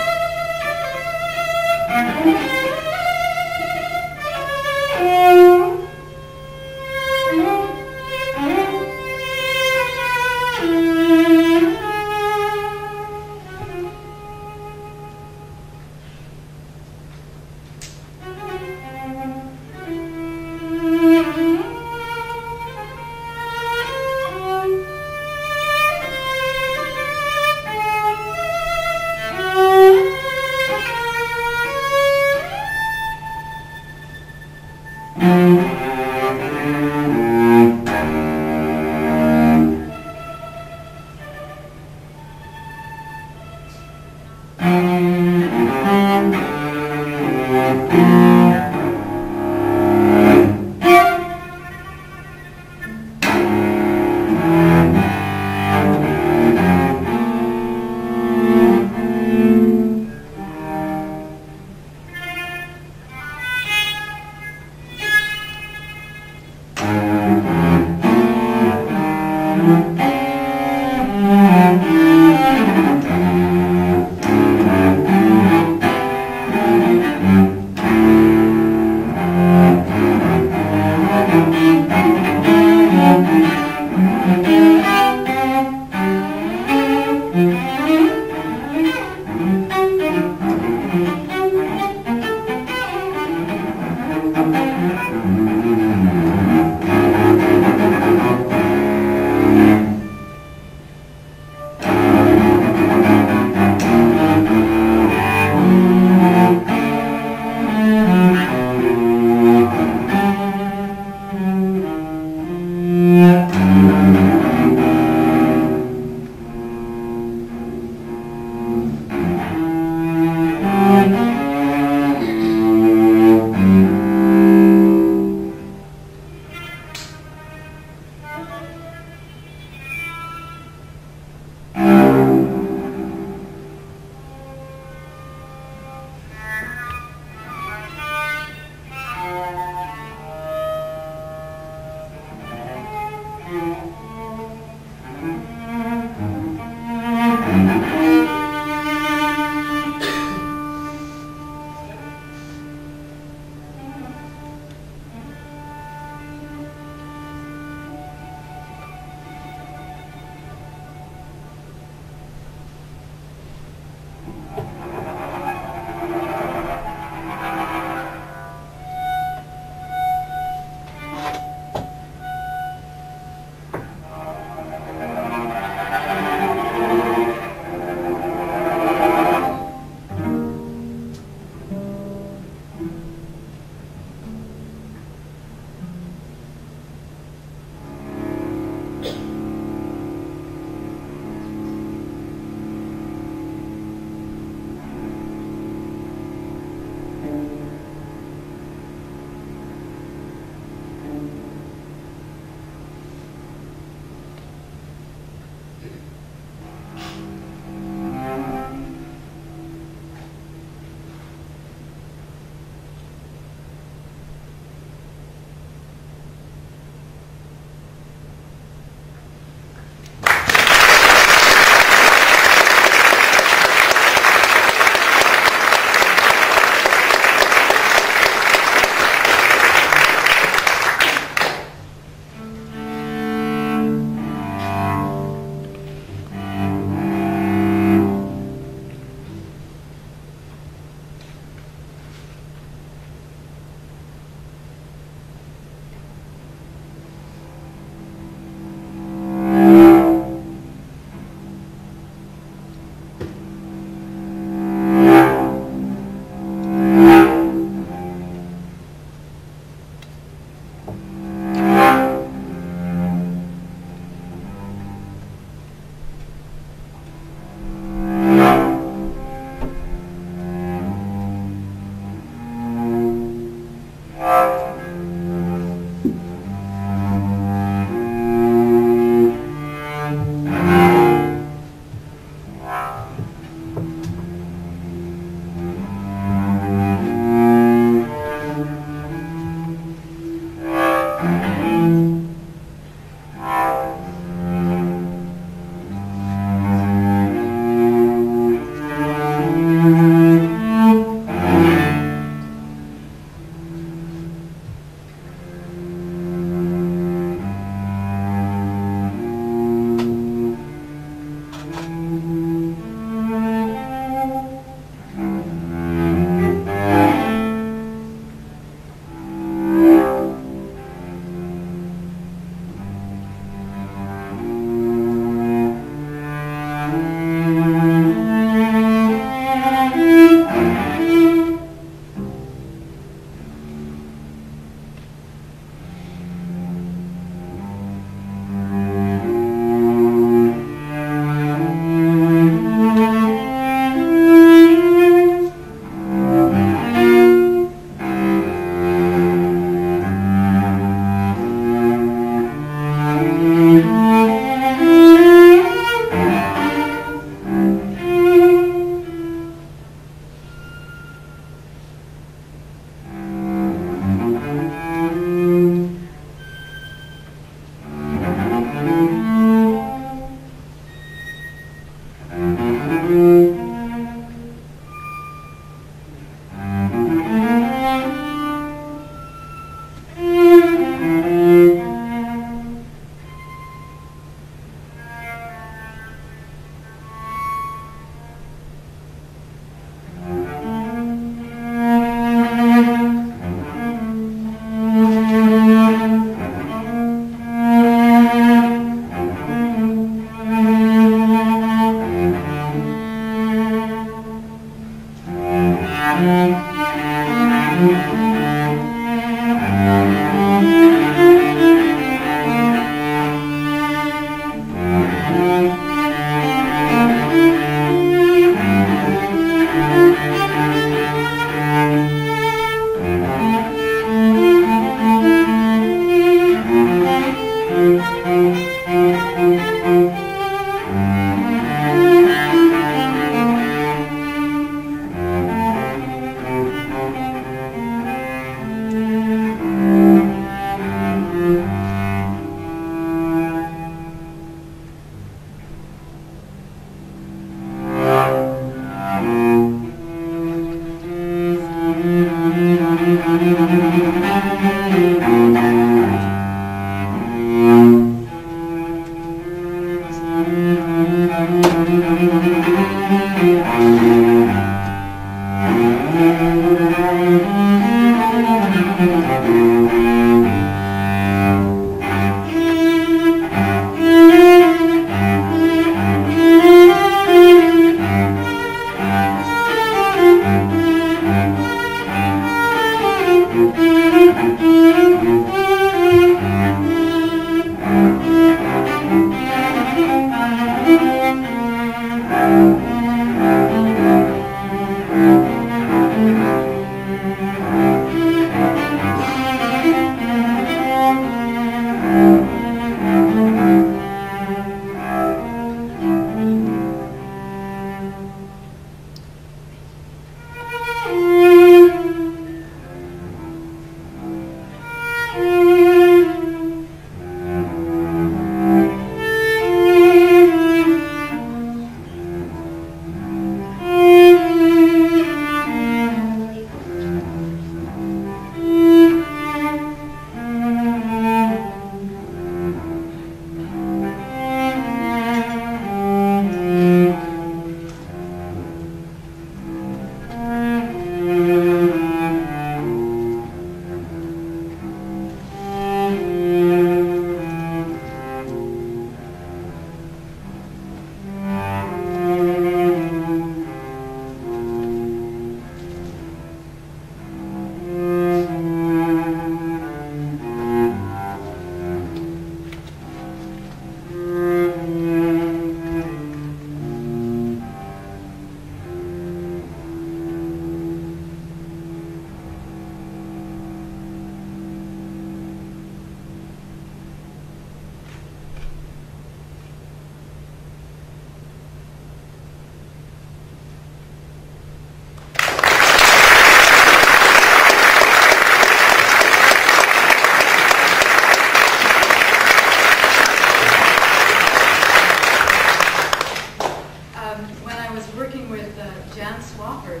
Jan Swaffor,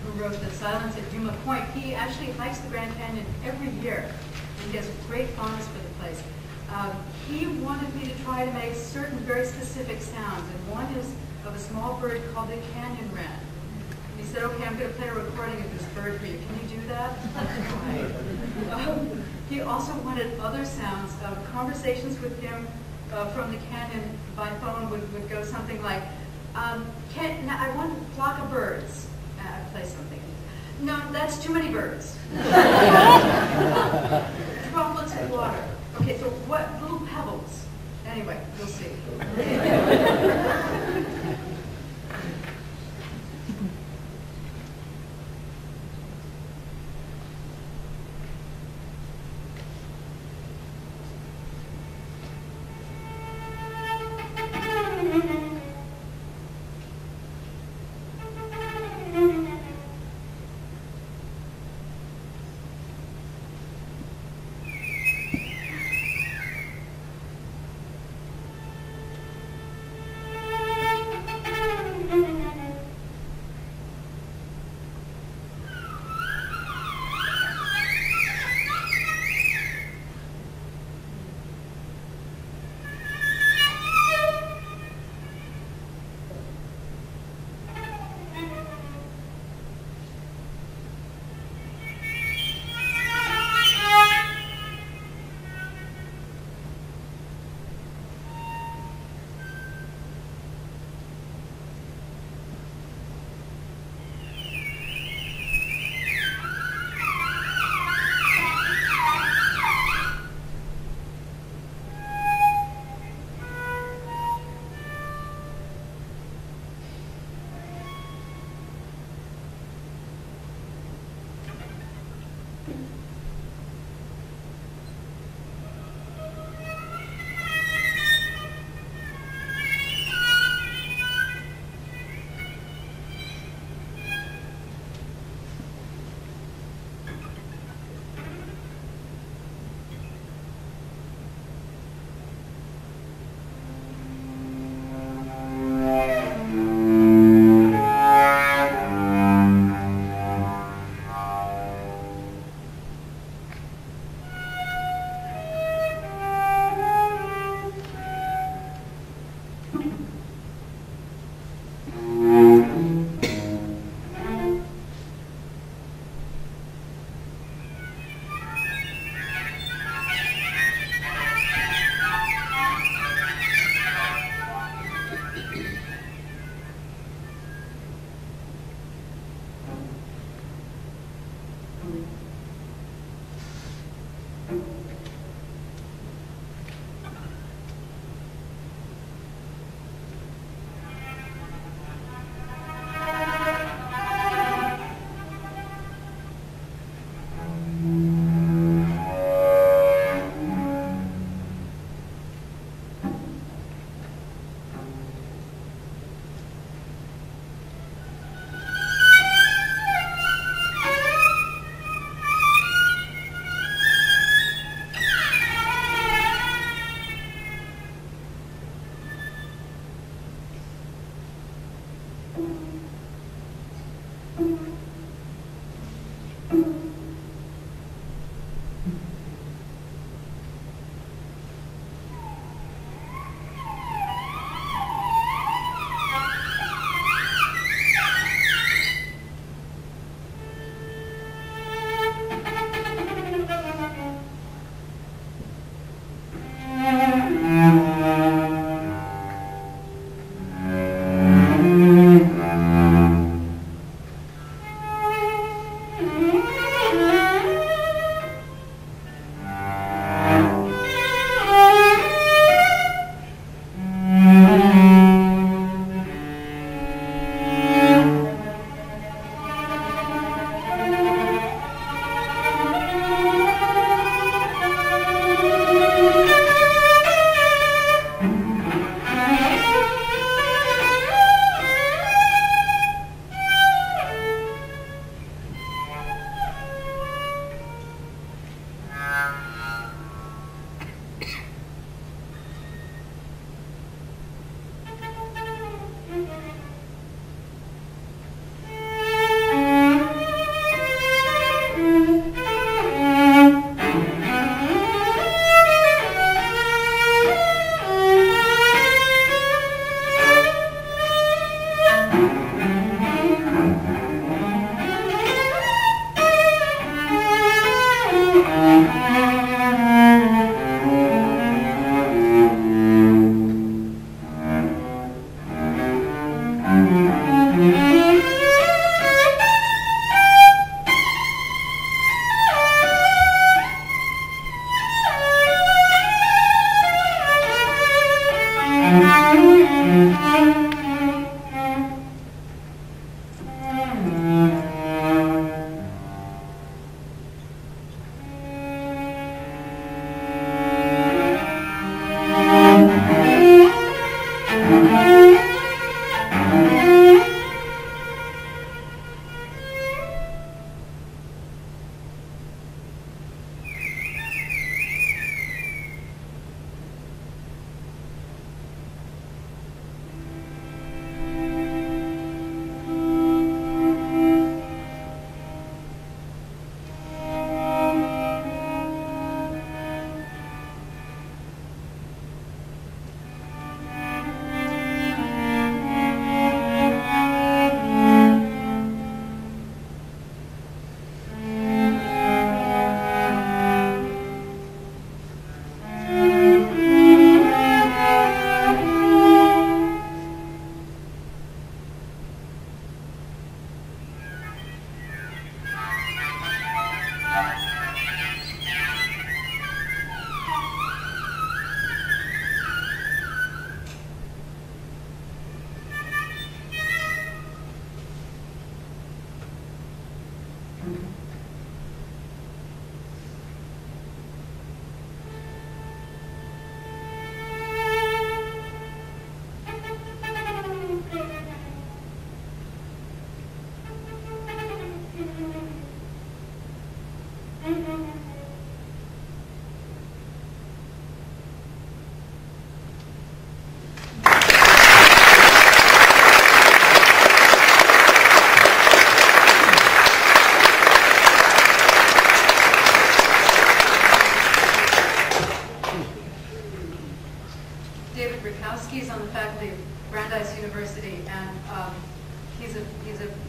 who wrote The Silence at Yuma Point, he actually hikes the Grand Canyon every year, and he has great fondness for the place. He wanted me to try to make certain very specific sounds, and one is of a small bird called the canyon wren. He said, okay, I'm going to play a recording of this bird for you. Can you do that? He also wanted other sounds. Conversations with him from the canyon by phone would go something like, I want a flock of birds. I'd play something. No, that's too many birds. Droplets of water. Okay, so what little pebbles? Anyway, you'll see.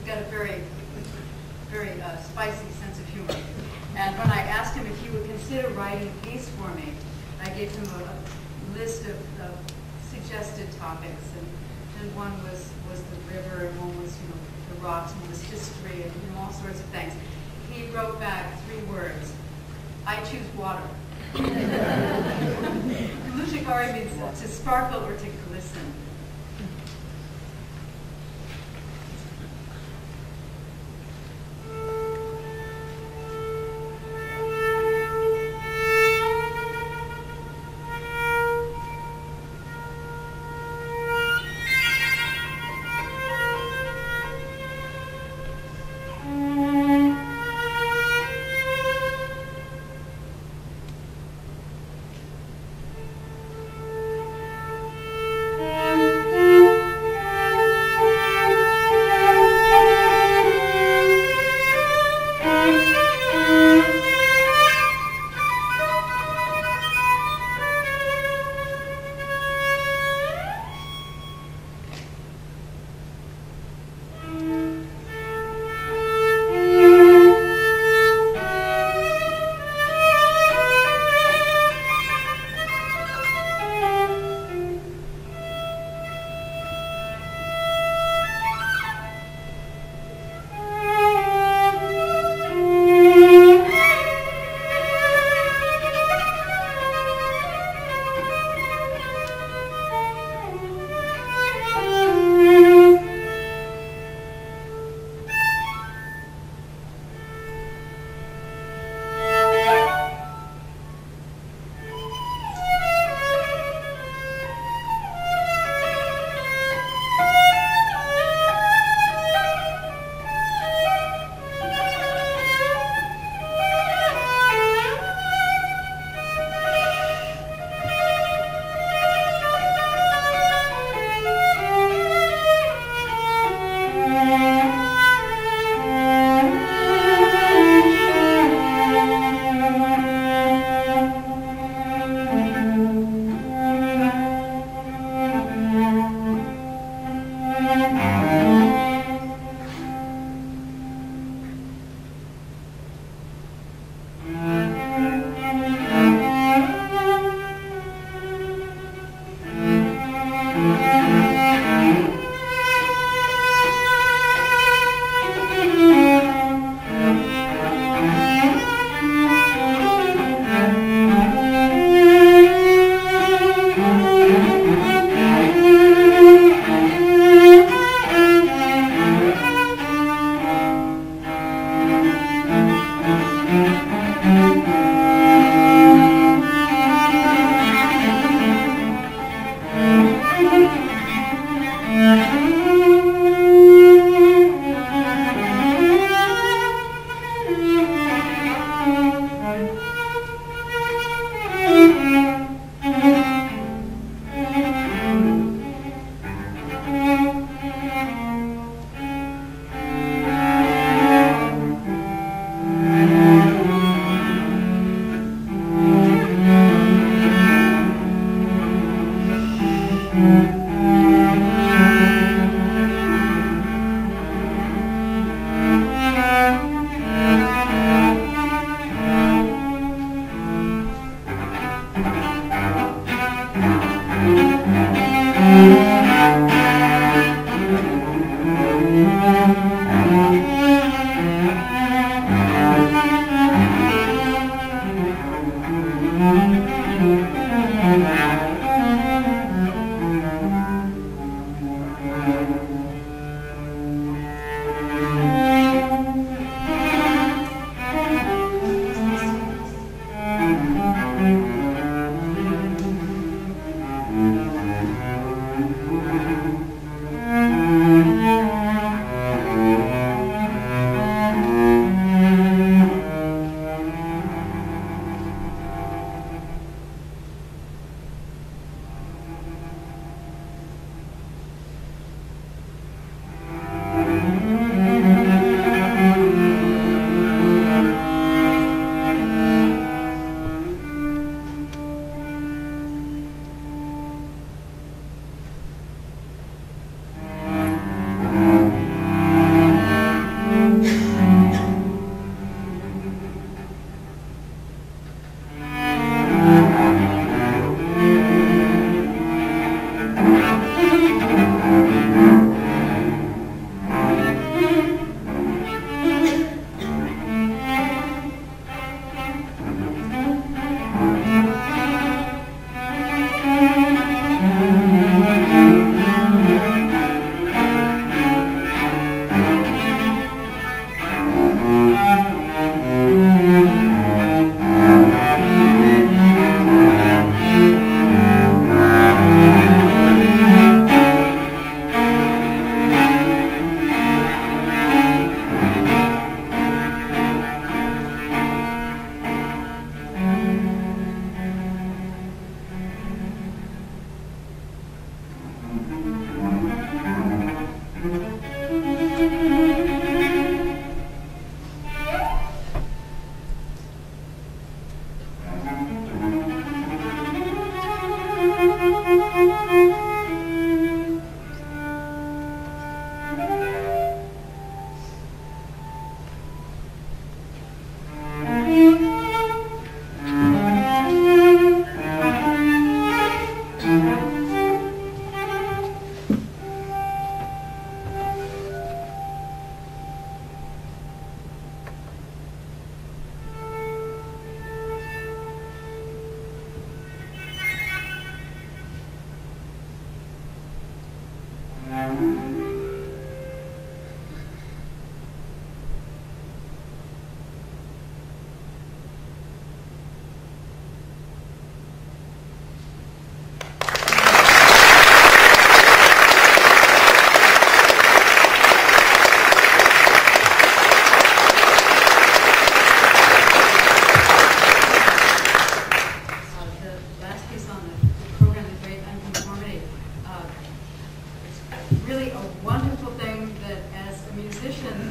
got a very, very spicy sense of humor. And when I asked him if he would consider writing a piece for me, I gave him a list of suggested topics, and one was the river, and one was the rocks, and one was history, and all sorts of things. He wrote back 3 words: I choose water. Lushikari means to sparkle or to glisten.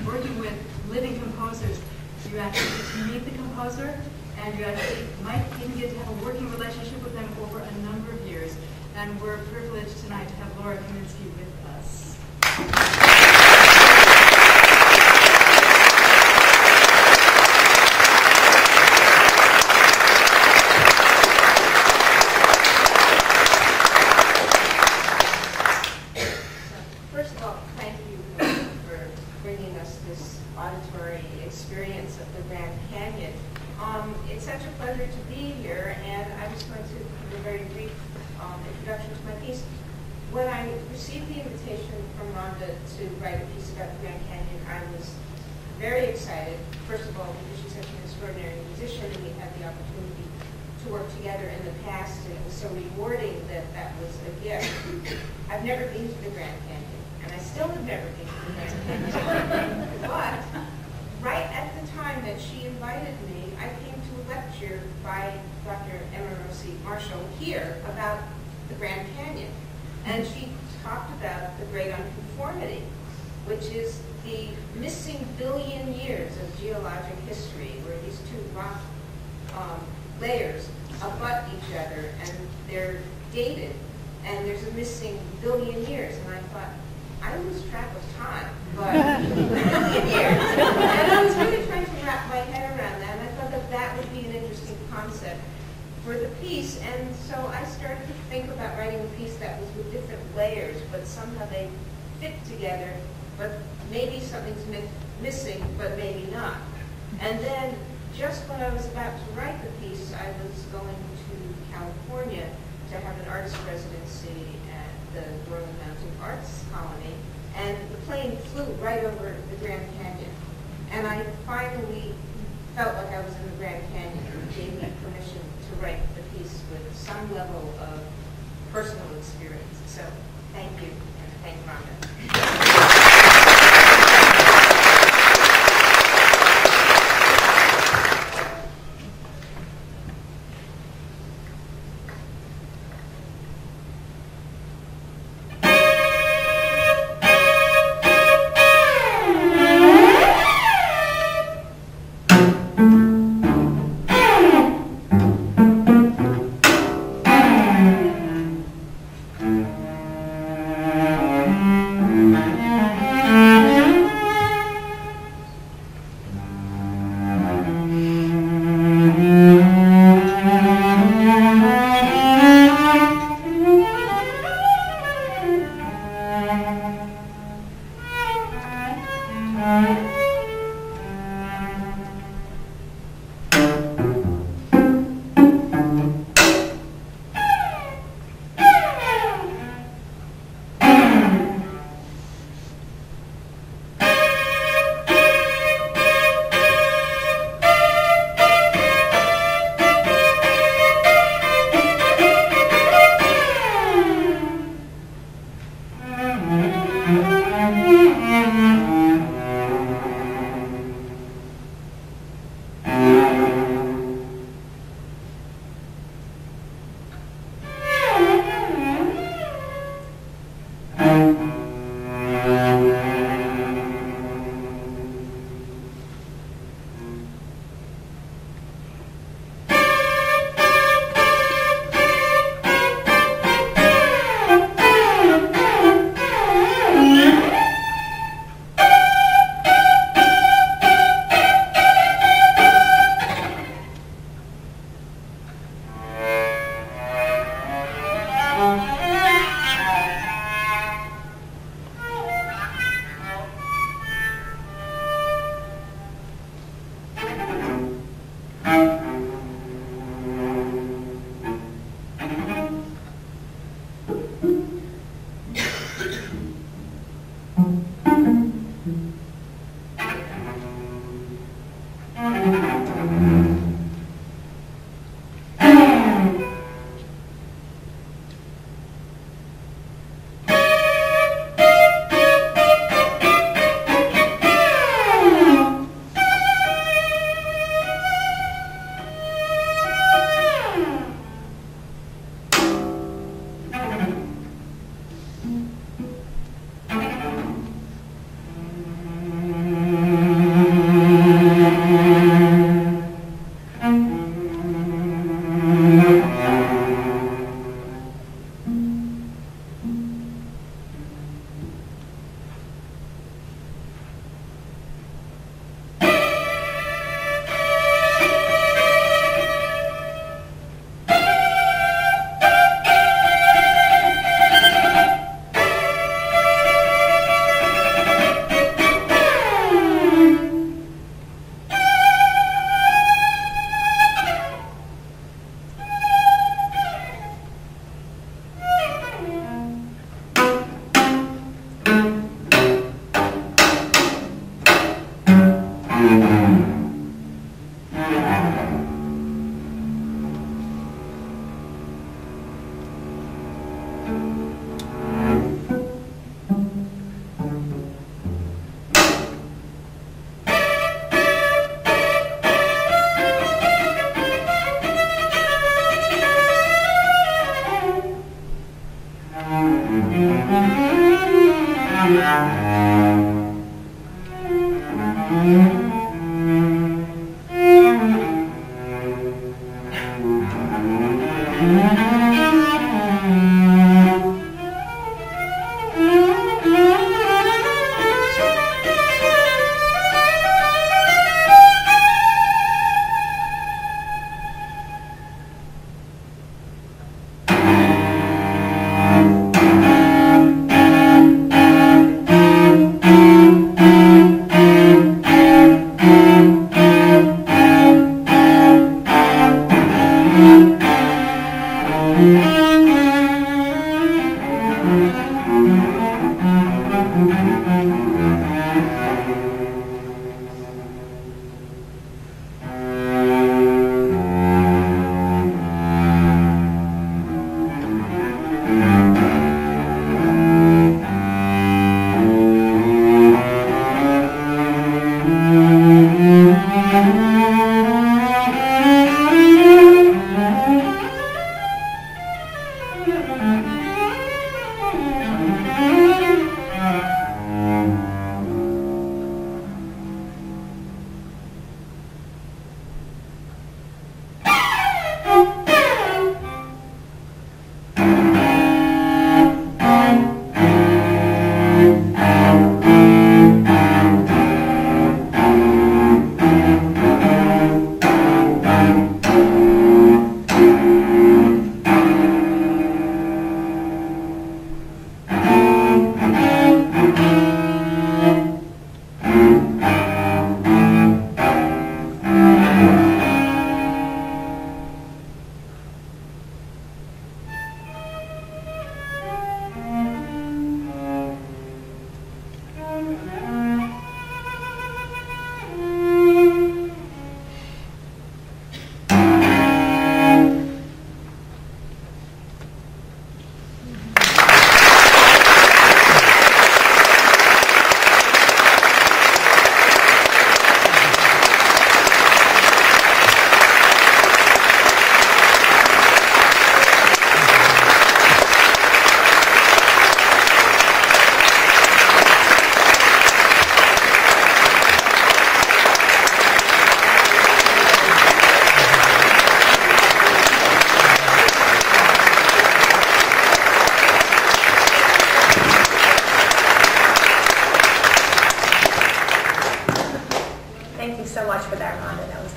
working with living composers, you actually get to meet the composer, and you actually might even get to have a working relationship with them over a number of years. And we're privileged tonight to have Laura Kaminsky with us. First of all, thank you for bringing us this auditory experience of the Grand Canyon. It's such a pleasure to be here, and I was going to give a very brief introduction to my piece. When I received the invitation from Rhonda to write a piece about the Grand Canyon, I was very excited, first of all, because she's such an extraordinary musician, and we had the opportunity to work together in the past, and it was so rewarding that that was a gift. I've never been to the Grand Canyon, and I still have never been to the Grand Canyon. But right at the time that she invited me, I came to a lecture by Dr. Emma Rosi-Marshall here about the Grand Canyon. And she talked about the Great Unconformity, which is the missing billion years of geologic history, where these two rock layers abut each other, and they're dated, and there's a missing billion years. And I thought, I lose track of time, but a billion years. And I was really trying to wrap my head around that, and I thought that that would be an interesting concept for the piece. And so I started to think about writing a piece that was with different layers, but somehow they fit together, but maybe something's missing, but maybe not. And then just when I was about to write the piece, I was going to California to have an artist residency at the Royal Mountain Arts Colony, and the plane flew right over the Grand Canyon. And I finally felt like I was in the Grand Canyon, and gave me permission to write the piece with some level of personal experience. So thank you, and thank Rhonda.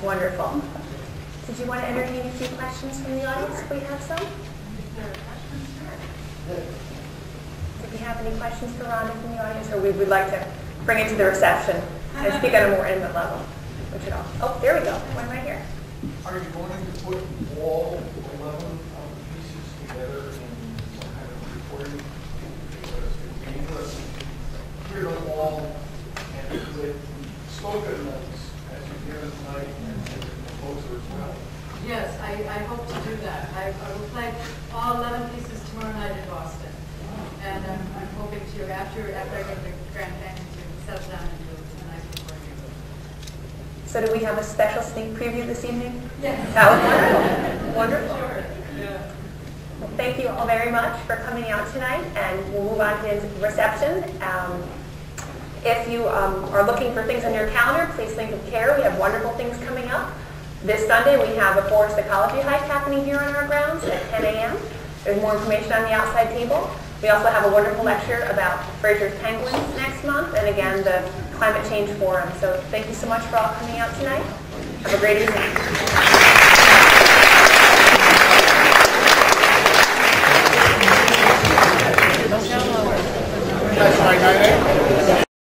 Wonderful. Did you want to entertain a few questions from the audience if we have some? Did we have any questions for Rhonda from the audience, or we would like to bring it to the reception and speak on a more intimate level? Which it all. Oh, there we go. One right here. Are you going to put all 11 of the pieces together in some kind of recording? Because it's dangerous to hear them all and with spoken notes as you hear them tonight and the composer as well. Yes, I hope to do that. I will play all 11 pieces tomorrow night in Boston. And I'm hoping to, after I go to the Grand Canyon, to settle down and do a nice recording of it. So do we have a special sneak preview this evening? Yes. That was wonderful. Wonderful. Sure. Yeah. Well, thank you all very much for coming out tonight, and we'll move on to reception. If you are looking for things on your calendar, please think of CARE. We have wonderful things coming up. This Sunday we have a forest ecology hike happening here on our grounds at 10 a.m. There's more information on the outside table. We also have a wonderful lecture about Fraser's penguins next month, and again the Climate Change Forum. So thank you so much for all coming out tonight. Have a great evening.